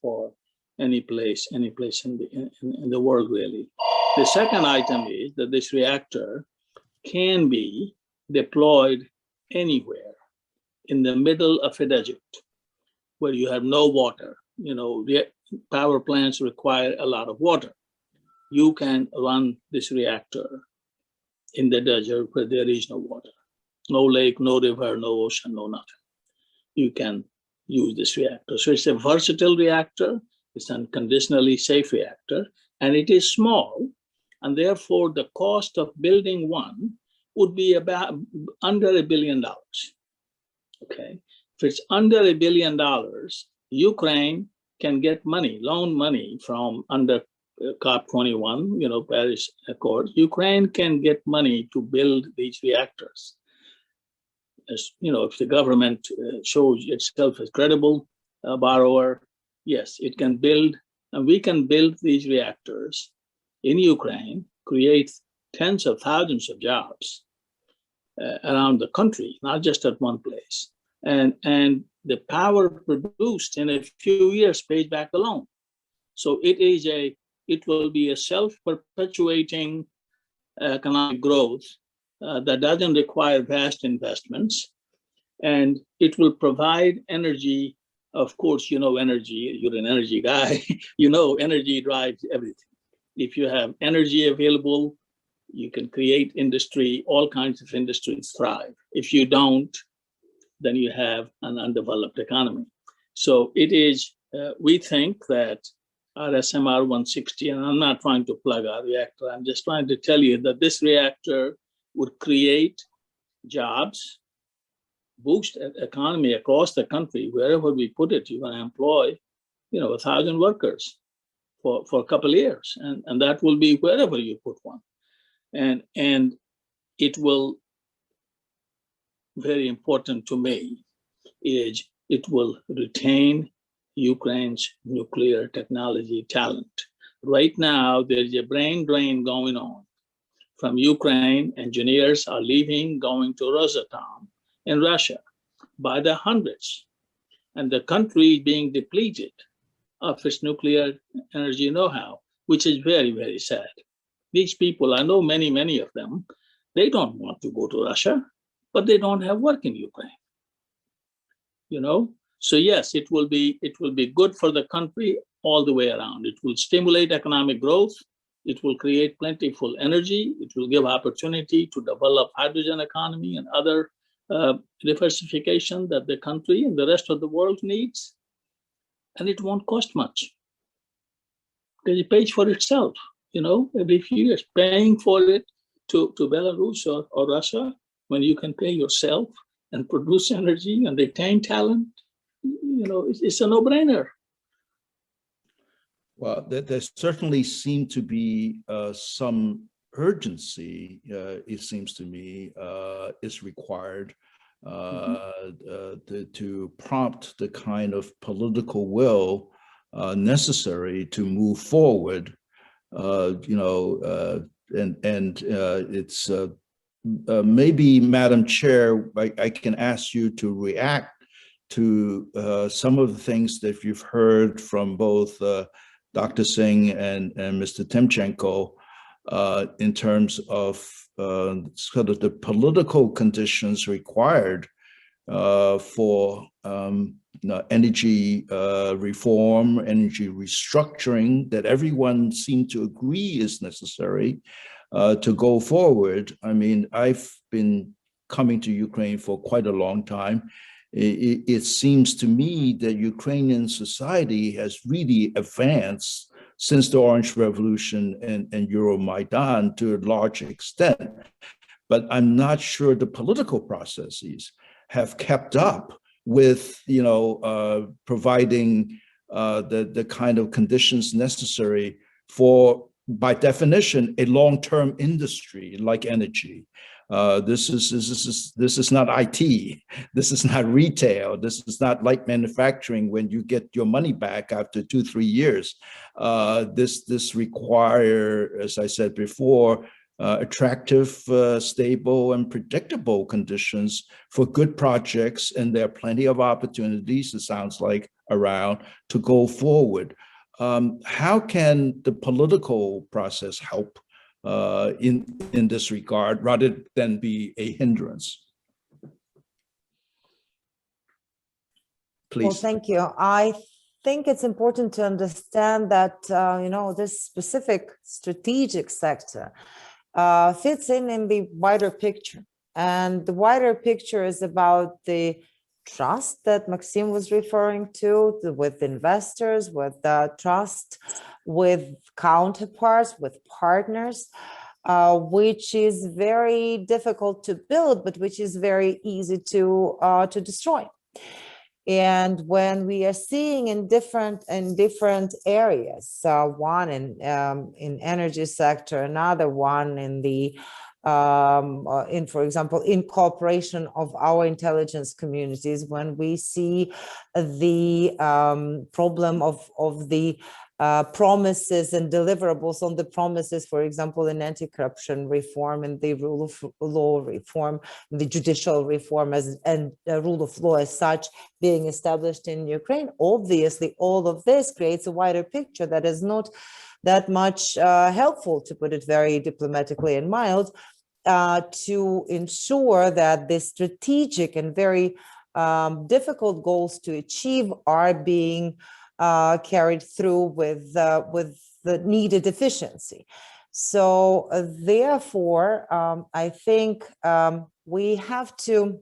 for any place in the world, really. The second item is that this reactor can be deployed anywhere in the middle of a desert where you have no water. You know, power plants require a lot of water. You can run this reactor in the desert where there is no water, no lake, no river, no ocean, no nothing. You can use this reactor. So it's a versatile reactor. It's an unconditionally safe reactor, and it is small, and therefore the cost of building one would be about under $1 billion. Okay, if it's under $1 billion, Ukraine can get money, loan money from under COP21, you know, Paris Accord. Ukraine can get money to build these reactors. As you know, if the government shows itself as credible borrower, yes, it can build, and we can build these reactors in Ukraine, create tens of thousands of jobs around the country, not just at one place. And the power produced in a few years pays back the loan. So it will be a self-perpetuating economic growth that doesn't require vast investments, and it will provide energy. Of course, you know energy, you're an energy guy, you know energy drives everything. If you have energy available, you can create industry, all kinds of industries thrive. If you don't, then you have an undeveloped economy. So it is, we think that our SMR 160, and I'm not trying to plug our reactor, I'm just trying to tell you that this reactor would create jobs, boost economy across the country. Wherever we put it, you're going to employ, 1,000 workers for a couple of years, and that will be wherever you put one, and it will. Very important to me is it will retain Ukraine's nuclear technology talent. Right now, there's a brain drain going on from Ukraine. Engineers are leaving, going to Rosatom in Russia by the hundreds, and the country is being depleted of its nuclear energy know-how, which is very, very sad. These people, I know many of them, they don't want to go to Russia, but they don't have work in Ukraine. So yes, it will be good for the country all the way around. It will stimulate economic growth. It will create plentiful energy. It will give opportunity to develop hydrogen economy and other diversification that the country and the rest of the world needs. And it won't cost much because it pays for itself. Every few years, paying for it to Belarus or Russia, when you can pay yourself and produce energy and retain talent, it's a no-brainer. Well, there certainly seemed to be some urgency, it seems to me, is required to prompt the kind of political will necessary to move forward. It's maybe, Madam Chair, I can ask you to react to some of the things that you've heard from both Dr. Singh and Mr. Timchenko in terms of sort of the political conditions required for energy reform, energy restructuring that everyone seemed to agree is necessary to go forward. I mean, I've been coming to Ukraine for quite a long time. It seems to me that Ukrainian society has really advanced since the Orange Revolution and Euromaidan to a large extent. But I'm not sure the political processes have kept up with, providing the kind of conditions necessary for, by definition, a long-term industry like energy. This is not IT. This is not retail. This is not light manufacturing when you get your money back after 2-3 years. This require, as I said before, attractive, stable, and predictable conditions for good projects, and there are plenty of opportunities, it sounds like, around to go forward. How can the political process help in this regard, rather than be a hindrance? Please. Well, thank you. I think it's important to understand that, this specific strategic sector fits in the wider picture. And the wider picture is about the trust that Maxim was referring to with investors, with trust with counterparts, with partners, which is very difficult to build, but which is very easy to destroy. And when we are seeing in different areas, one in energy sector, another one in the for example, in cooperation of our intelligence communities, when we see the problem of the promises and deliverables on the promises, for example, in anti-corruption reform and the rule of law reform, the judicial reform and rule of law as such being established in Ukraine, obviously all of this creates a wider picture that is not that much helpful, to put it very diplomatically and mild, to ensure that the strategic and very difficult goals to achieve are being carried through with the needed efficiency. So therefore, I think we have to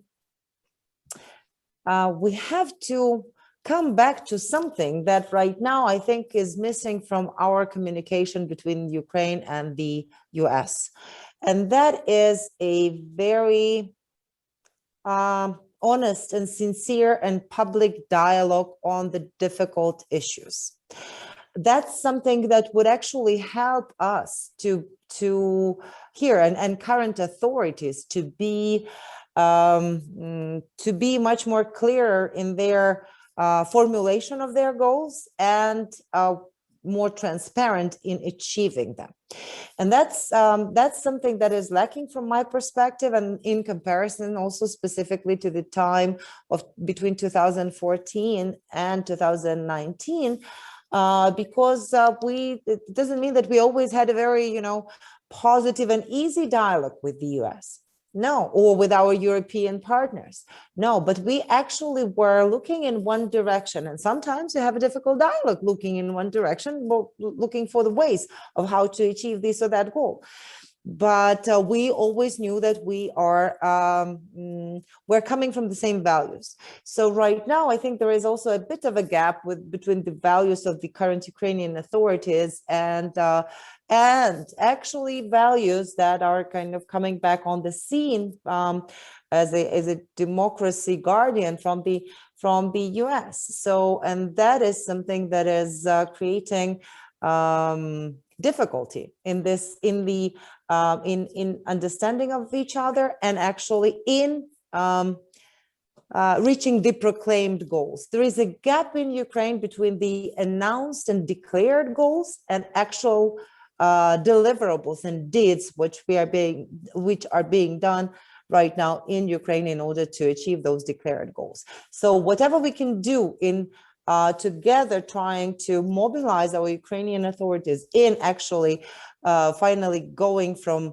come back to something that right now I think is missing from our communication between Ukraine and the US. And that is a very honest and sincere and public dialogue on the difficult issues. That's something that would actually help us to hear and current authorities to be much more clearer in their formulation of their goals and more transparent in achieving them. And that's something that is lacking from my perspective, and in comparison also specifically to the time of between 2014 and 2019, because it doesn't mean that we always had a very, positive and easy dialogue with the US. No, or with our European partners. No, but we actually were looking in one direction. And sometimes you have a difficult dialogue looking in one direction, looking for the ways of how to achieve this or that goal. But we always knew that we're coming from the same values. So right now, I think there is also a bit of a gap between the values of the current Ukrainian authorities and actually values that are kind of coming back on the scene as a democracy guardian from the US. So, and that is something that is creating difficulty in understanding of each other and actually in reaching the proclaimed goals. There is a gap in Ukraine between the announced and declared goals and actual deliverables and deeds which are being done right now in Ukraine in order to achieve those declared goals. So whatever we can do in together trying to mobilize our Ukrainian authorities in actually finally going from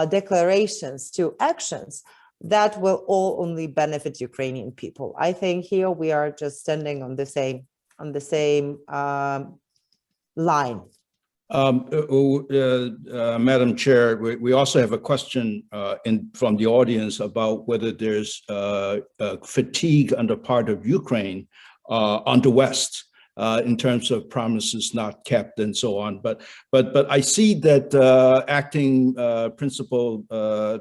declarations to actions, that will all only benefit Ukrainian people. I think here we are just standing on the same line. Madam Chair, we also have a question from the audience about whether there's fatigue on the part of Ukraine on the West in terms of promises not kept and so on. But I see that acting Principal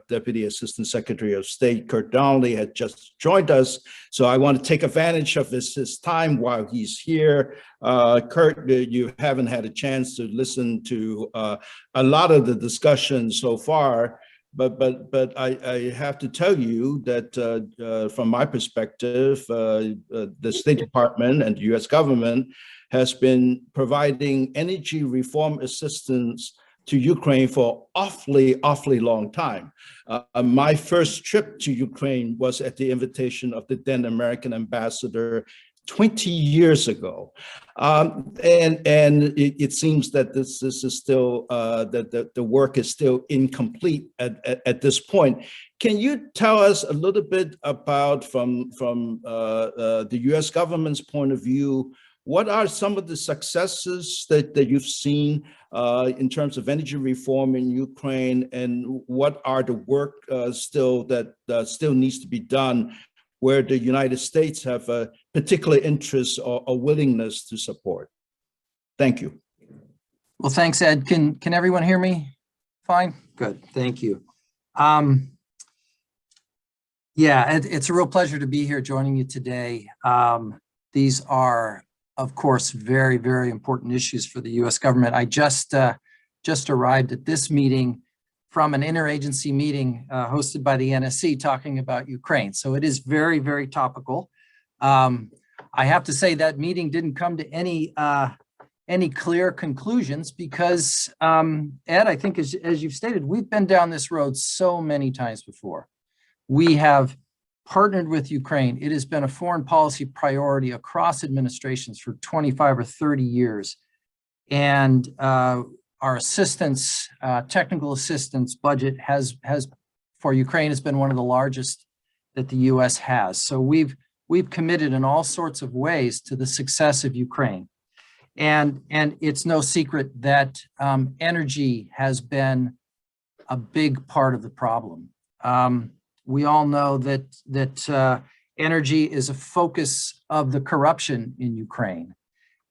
Deputy Assistant Secretary of State Kurt Donnelly had just joined us. So I want to take advantage of his time while he's here. Kurt, you haven't had a chance to listen to a lot of the discussion so far. But I have to tell you that from my perspective, the State Department and the U.S. government has been providing energy reform assistance to Ukraine for awfully long time. My first trip to Ukraine was at the invitation of the then American ambassador 20 years ago. And it seems that this is still, that the work is still incomplete at this point. Can you tell us a little bit about, from the US government's point of view, what are some of the successes that you've seen in terms of energy reform in Ukraine, and what are the work still that still needs to be done, where the United States have a particular interest or a willingness to support? Thank you. Well, thanks, Ed. Can everyone hear me? Fine? Good, thank you. Yeah, it's a real pleasure to be here joining you today. These are, of course, very, very important issues for the US government. I just arrived at this meeting from an interagency meeting hosted by the NSC talking about Ukraine. So it is very, very topical. I have to say that meeting didn't come to any clear conclusions because, Ed, I think as you've stated, we've been down this road so many times before. We have partnered with Ukraine. It has been a foreign policy priority across administrations for 25 or 30 years. And our assistance, technical assistance budget for Ukraine has been one of the largest that the US has. So we've committed in all sorts of ways to the success of Ukraine. And it's no secret that energy has been a big part of the problem. We all know that energy is a focus of the corruption in Ukraine.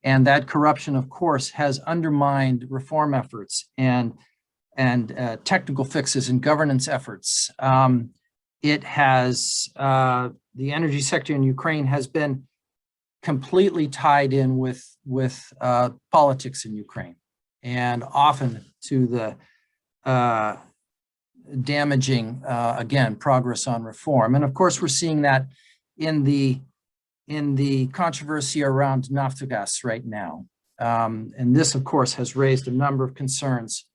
And that corruption, of course, has undermined reform efforts and technical fixes and governance efforts. It has, the energy sector in Ukraine has been completely tied in with politics in Ukraine, and often to the damaging, again, progress on reform. And of course, we're seeing that in the controversy around Naftogaz right now. And this, of course, has raised a number of concerns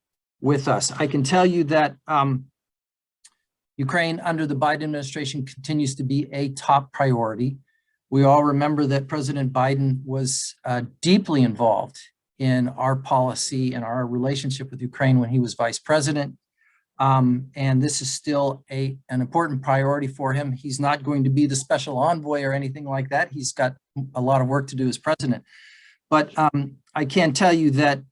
with us. I can tell you that Ukraine under the Biden administration continues to be a top priority. We all remember that President Biden was deeply involved in our policy and our relationship with Ukraine when he was vice president. And this is still an important priority for him. He's not going to be the special envoy or anything like that. He's got a lot of work to do as president. But I can tell you that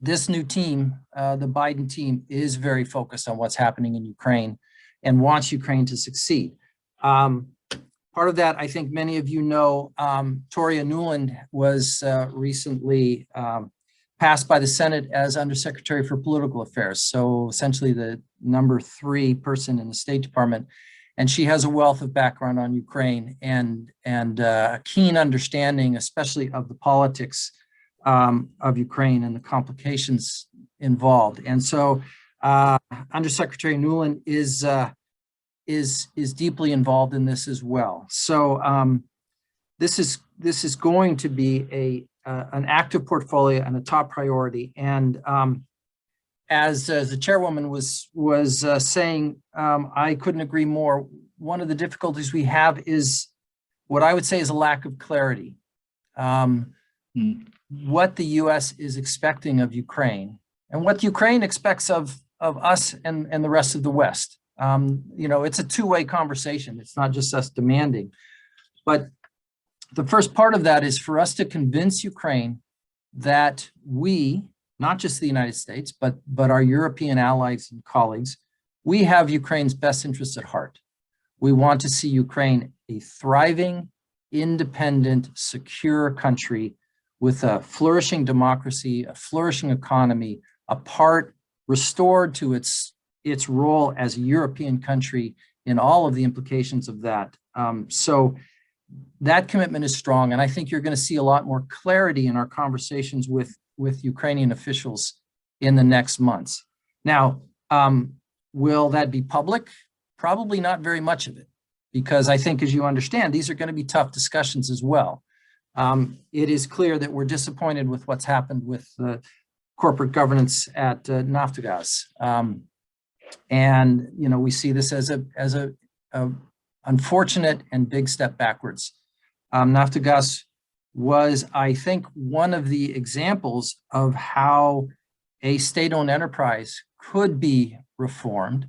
this new team, the Biden team, is very focused on what's happening in Ukraine and wants Ukraine to succeed. Part of that, I think many of you know, Toria Nuland was recently passed by the Senate as Undersecretary for Political Affairs. So essentially the #3 person in the State Department. And she has a wealth of background on Ukraine and a keen understanding, especially of the politics of Ukraine and the complications involved. And so Undersecretary Nuland is deeply involved in this as well. So this is going to be an active portfolio and a top priority. And as the chairwoman was saying, I couldn't agree more. One of the difficulties we have is what I would say is a lack of clarity. What the US is expecting of Ukraine and what Ukraine expects of us and the rest of the West. You know, it's a two-way conversation. It's not just us demanding. But the first part of that is for us to convince Ukraine that we, not just the United States, but our European allies and colleagues, we have Ukraine's best interests at heart. We want to see Ukraine a thriving, independent, secure country with a flourishing democracy, a flourishing economy, a part restored to its role as a European country in all of the implications of that. So that commitment is strong, and I think you're going to see a lot more clarity in our conversations with Ukrainian officials in the next months. Now, will that be public? Probably not very much of it, because I think, as you understand, these are going to be tough discussions as well. It is clear that we're disappointed with what's happened with the corporate governance at Naftogaz. And, you know, we see this as a unfortunate and big step backwards. Naftogaz was, I think, one of the examples of how a state-owned enterprise could be reformed,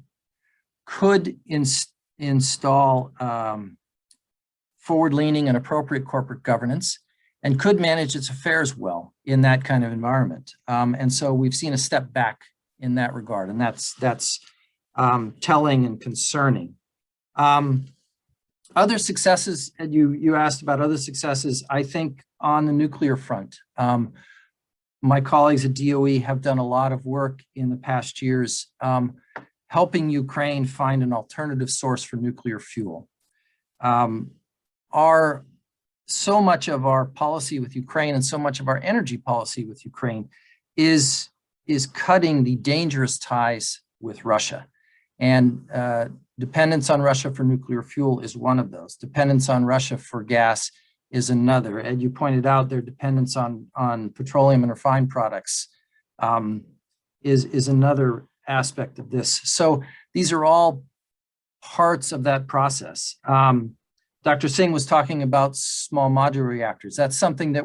could install forward-leaning and appropriate corporate governance, and could manage its affairs well in that kind of environment. And so we've seen a step back in that regard, and that's telling and concerning. Other successes, and you asked about other successes, I think on the nuclear front. My colleagues at DOE have done a lot of work in the past years helping Ukraine find an alternative source for nuclear fuel. So much of our policy with Ukraine and so much of our energy policy with Ukraine is cutting the dangerous ties with Russia. And dependence on Russia for nuclear fuel is one of those. Dependence on Russia for gas is another. And you pointed out their dependence on petroleum and refined products is another aspect of this. So these are all parts of that process. Dr. Singh was talking about small modular reactors. That's something that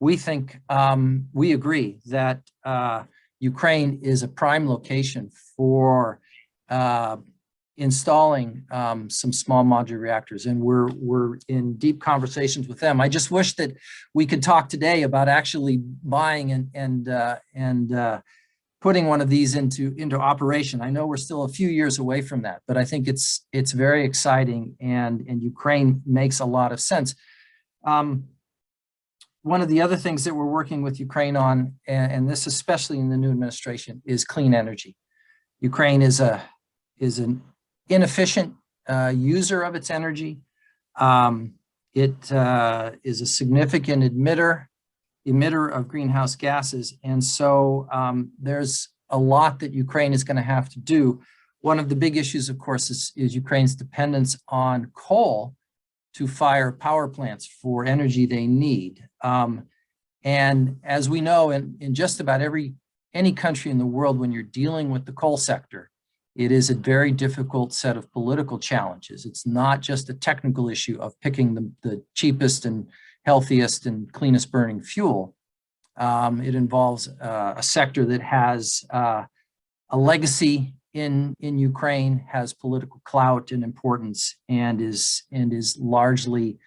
we think, we agree that Ukraine is a prime location for installing some small modular reactors, and we're in deep conversations with them. I just wish that we could talk today about actually buying and putting one of these into operation. I know we're still a few years away from that, but I think it's very exciting, and Ukraine makes a lot of sense. One of the other things that we're working with Ukraine on, and this especially in the new administration, is clean energy. Ukraine is an inefficient user of its energy. It is a significant emitter of greenhouse gases. And so there's a lot that Ukraine is going to have to do. One of the big issues, of course, is Ukraine's dependence on coal to fire power plants for energy they need. And as we know, in just about any country in the world, when you're dealing with the coal sector, it is a very difficult set of political challenges. It's not just a technical issue of picking the cheapest and healthiest and cleanest burning fuel. It involves a sector that has a legacy in Ukraine, has political clout and importance, and is largely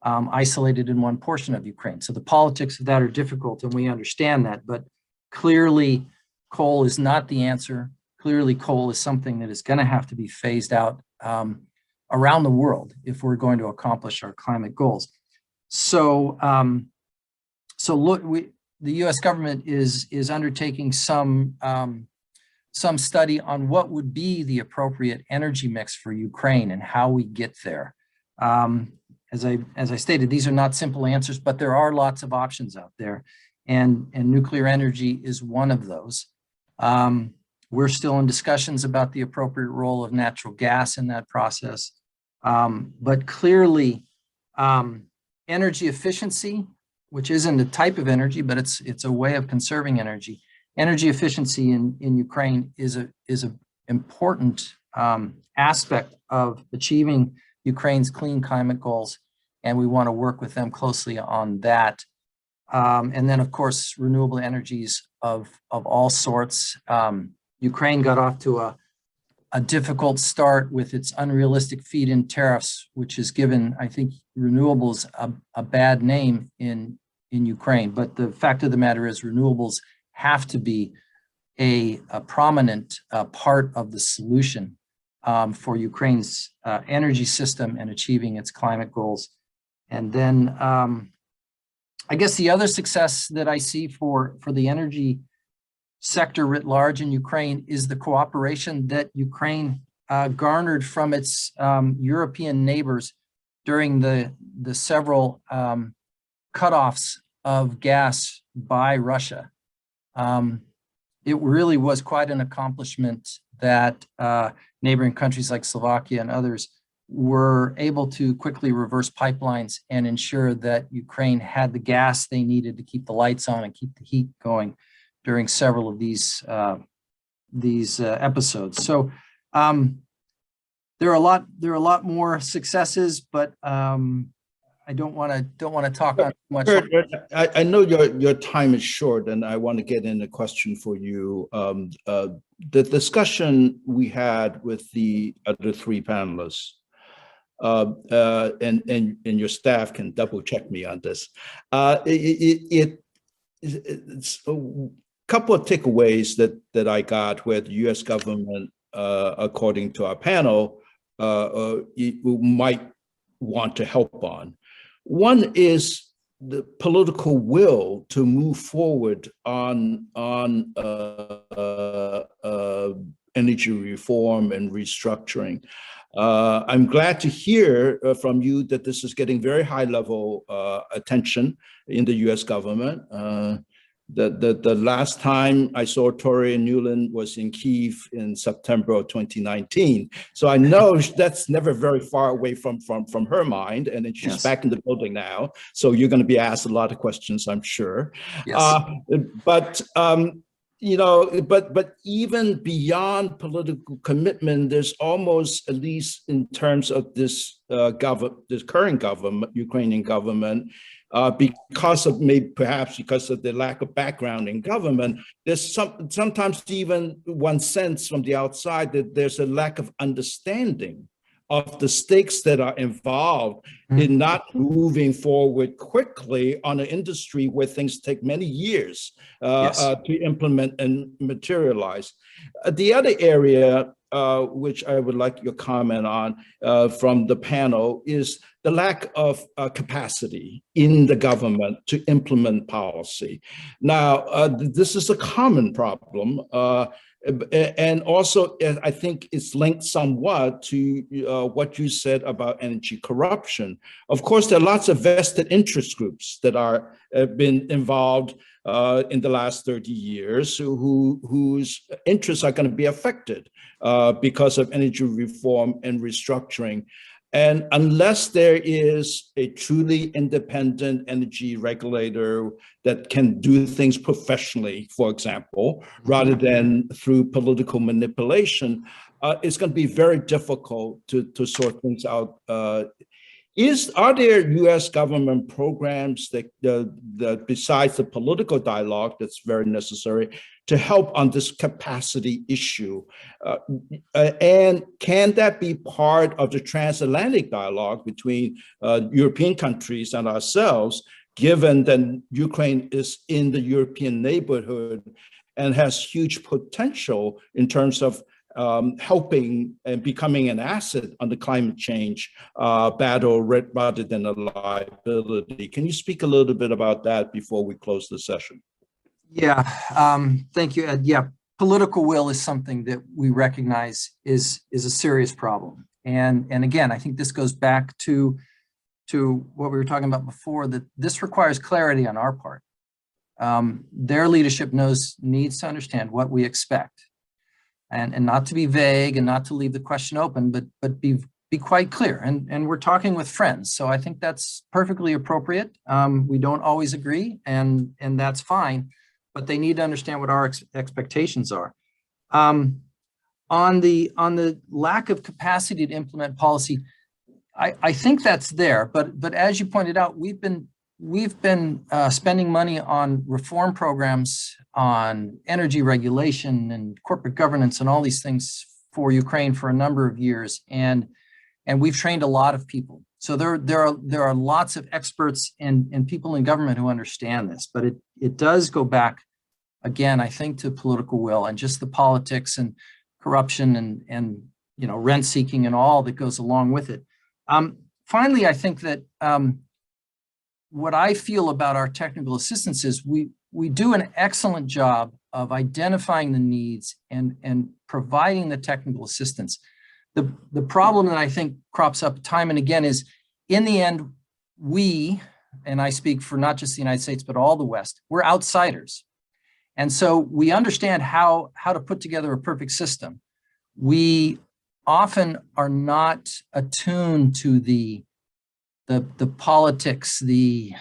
isolated in one portion of Ukraine. So the politics of that are difficult, and we understand that, but clearly coal is not the answer. Clearly coal is something that is going to have to be phased out around the world if we're going to accomplish our climate goals. So, look, the U.S. government is undertaking some study on what would be the appropriate energy mix for Ukraine and how we get there. As I stated, these are not simple answers, but there are lots of options out there, and nuclear energy is one of those. We're still in discussions about the appropriate role of natural gas in that process, but clearly, energy efficiency, which isn't a type of energy, but it's a way of conserving energy. Energy efficiency in Ukraine is an important aspect of achieving Ukraine's clean climate goals and we want to work with them closely on that. And then, of course, renewable energies of all sorts. Ukraine got off to a difficult start with its unrealistic feed-in tariffs, which has given, I think, renewables a bad name in Ukraine. But the fact of the matter is renewables have to be a prominent part of the solution for Ukraine's energy system and achieving its climate goals. And then I guess the other success that I see for the energy sector writ large in Ukraine is the cooperation that Ukraine garnered from its European neighbors during the several cutoffs of gas by Russia. It really was quite an accomplishment that neighboring countries like Slovakia and others were able to quickly reverse pipelines and ensure that Ukraine had the gas they needed to keep the lights on and keep the heat going during several of these episodes. So there are a lot more successes, but I don't want to talk on too much. I know your time is short, and I want to get in a question for you. The discussion we had with the other three panelists, and your staff can double check me on this. It's a couple of takeaways that I got where the U.S. government, according to our panel, might want to help on. One is the political will to move forward on energy reform and restructuring. I'm glad to hear from you that this is getting very high level attention in the U.S. government. The last time I saw Tori Nuland was in Kyiv in September of 2019. So I know that's never very far away from her mind, and then she's Yes. back in the building now. So you're going to be asked a lot of questions, I'm sure. Yes. But even beyond political commitment, there's almost, at least in terms of this current government, Ukrainian government, perhaps because of the lack of background in government, there's sometimes even one sense from the outside that there's a lack of understanding of the stakes that are involved in not moving forward quickly on an industry where things take many years to implement and materialize. The other area which I would like your comment on from the panel is the lack of capacity in the government to implement policy. Now, this is a common problem. And also, I think it's linked somewhat to what you said about energy corruption. Of course, there are lots of vested interest groups that have been involved in the last 30 years whose interests are going to be affected because of energy reform and restructuring. And unless there is a truly independent energy regulator that can do things professionally, for example, rather than through political manipulation, it's going to be very difficult to sort things out. Are there U.S. government programs that besides the political dialogue that's very necessary to help on this capacity issue? And can that be part of the transatlantic dialogue between European countries and ourselves, given that Ukraine is in the European neighborhood and has huge potential in terms of helping and becoming an asset on the climate change battle rather than a liability? Can you speak a little bit about that before we close the session? Yeah, thank you, Ed. Yeah, political will is something that we recognize is a serious problem. And again, I think this goes back to what we were talking about before, that this requires clarity on our part. Their leadership needs to understand what we expect. And not to be vague and not to leave the question open, but be quite clear. And we're talking with friends, so I think that's perfectly appropriate. We don't always agree, and that's fine, but they need to understand what our expectations are. On the lack of capacity to implement policy, I think that's there, but as you pointed out, we've been spending money on reform programs on energy regulation and corporate governance and all these things for Ukraine for a number of years, and we've trained a lot of people. So there are lots of experts and people in government who understand this, but it does go back again, I think, to political will and just the politics and corruption and rent seeking and all that goes along with it. Finally, I think that what I feel about our technical assistance is we do an excellent job of identifying the needs and providing the technical assistance. The problem that I think crops up time and again is, in the end, we, and I speak for not just the United States, but all the West, we're outsiders. And so we understand how to put together a perfect system. We often are not attuned to the politics, the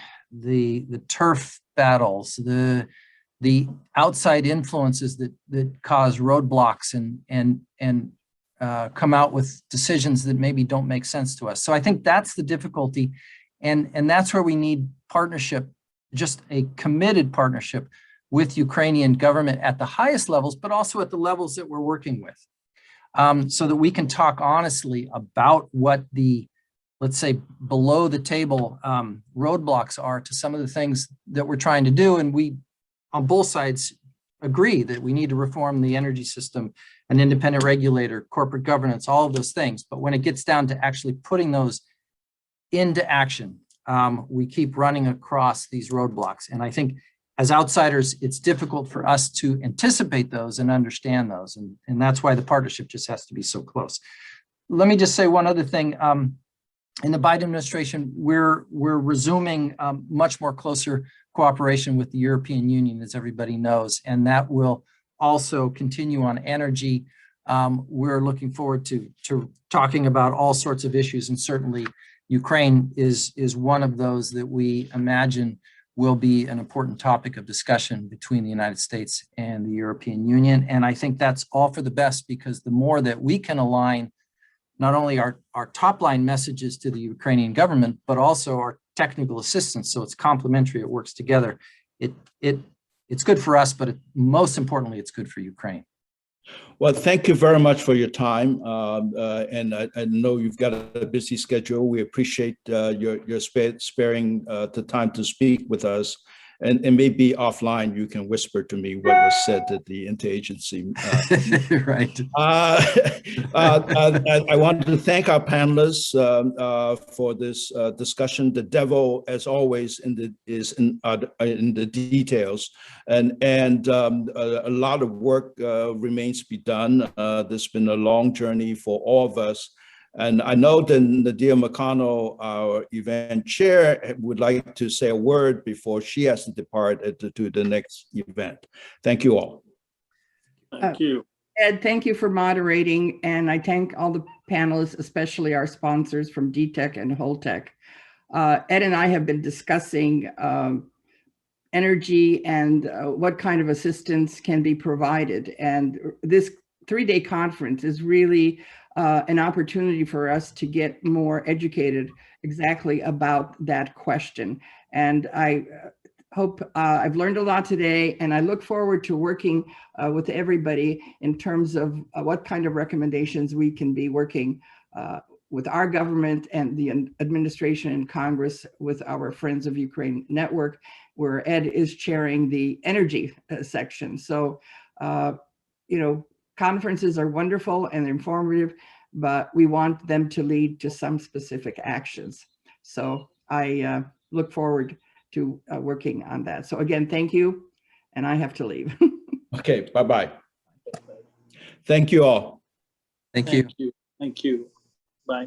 turf battles, the outside influences that cause roadblocks and come out with decisions that maybe don't make sense to us. So I think that's the difficulty, and that's where we need partnership, just a committed partnership with Ukrainian government at the highest levels, but also at the levels that we're working with, so that we can talk honestly about what the, let's say, below the table roadblocks are to some of the things that we're trying to do. And we, on both sides, agree that we need to reform the energy system, an independent regulator, corporate governance, all of those things. But when it gets down to actually putting those into action, we keep running across these roadblocks. And I think as outsiders, it's difficult for us to anticipate those and understand those. And that's why the partnership just has to be so close. Let me just say one other thing. In the Biden administration, we're resuming much more closer cooperation with the European Union, as everybody knows, and that will also continue on energy. We're looking forward to talking about all sorts of issues, and certainly Ukraine is one of those that we imagine will be an important topic of discussion between the United States and the European Union. And I think that's all for the best, because the more that we can align not only our top line messages to the Ukrainian government, but also our technical assistance, so it's complementary, it works together. It's good for us, but most importantly, it's good for Ukraine. Well, thank you very much for your time. And I know you've got a busy schedule. We appreciate your sparing the time to speak with us. And maybe offline, you can whisper to me what was said at the interagency. Right. I want to thank our panelists for this discussion. The devil, as always, is in the details, and a lot of work remains to be done. There's been a long journey for all of us. And I know that Nadia McConnell, our event chair, would like to say a word before she has to depart to the next event. Thank you all. Thank you. Ed, thank you for moderating. And I thank all the panelists, especially our sponsors from DTEK and HOLTEC. Ed and I have been discussing energy and what kind of assistance can be provided. And this 3-day conference is really an opportunity for us to get more educated exactly about that question. And I hope I've learned a lot today, and I look forward to working with everybody in terms of what kind of recommendations we can be working with our government and the administration and Congress with our Friends of Ukraine network, where Ed is chairing the energy section. So, conferences are wonderful and informative, but we want them to lead to some specific actions. So I look forward to working on that. So again, thank you, and I have to leave. Okay, bye-bye. Thank you all. Thank you. Thank you. Thank you. Bye.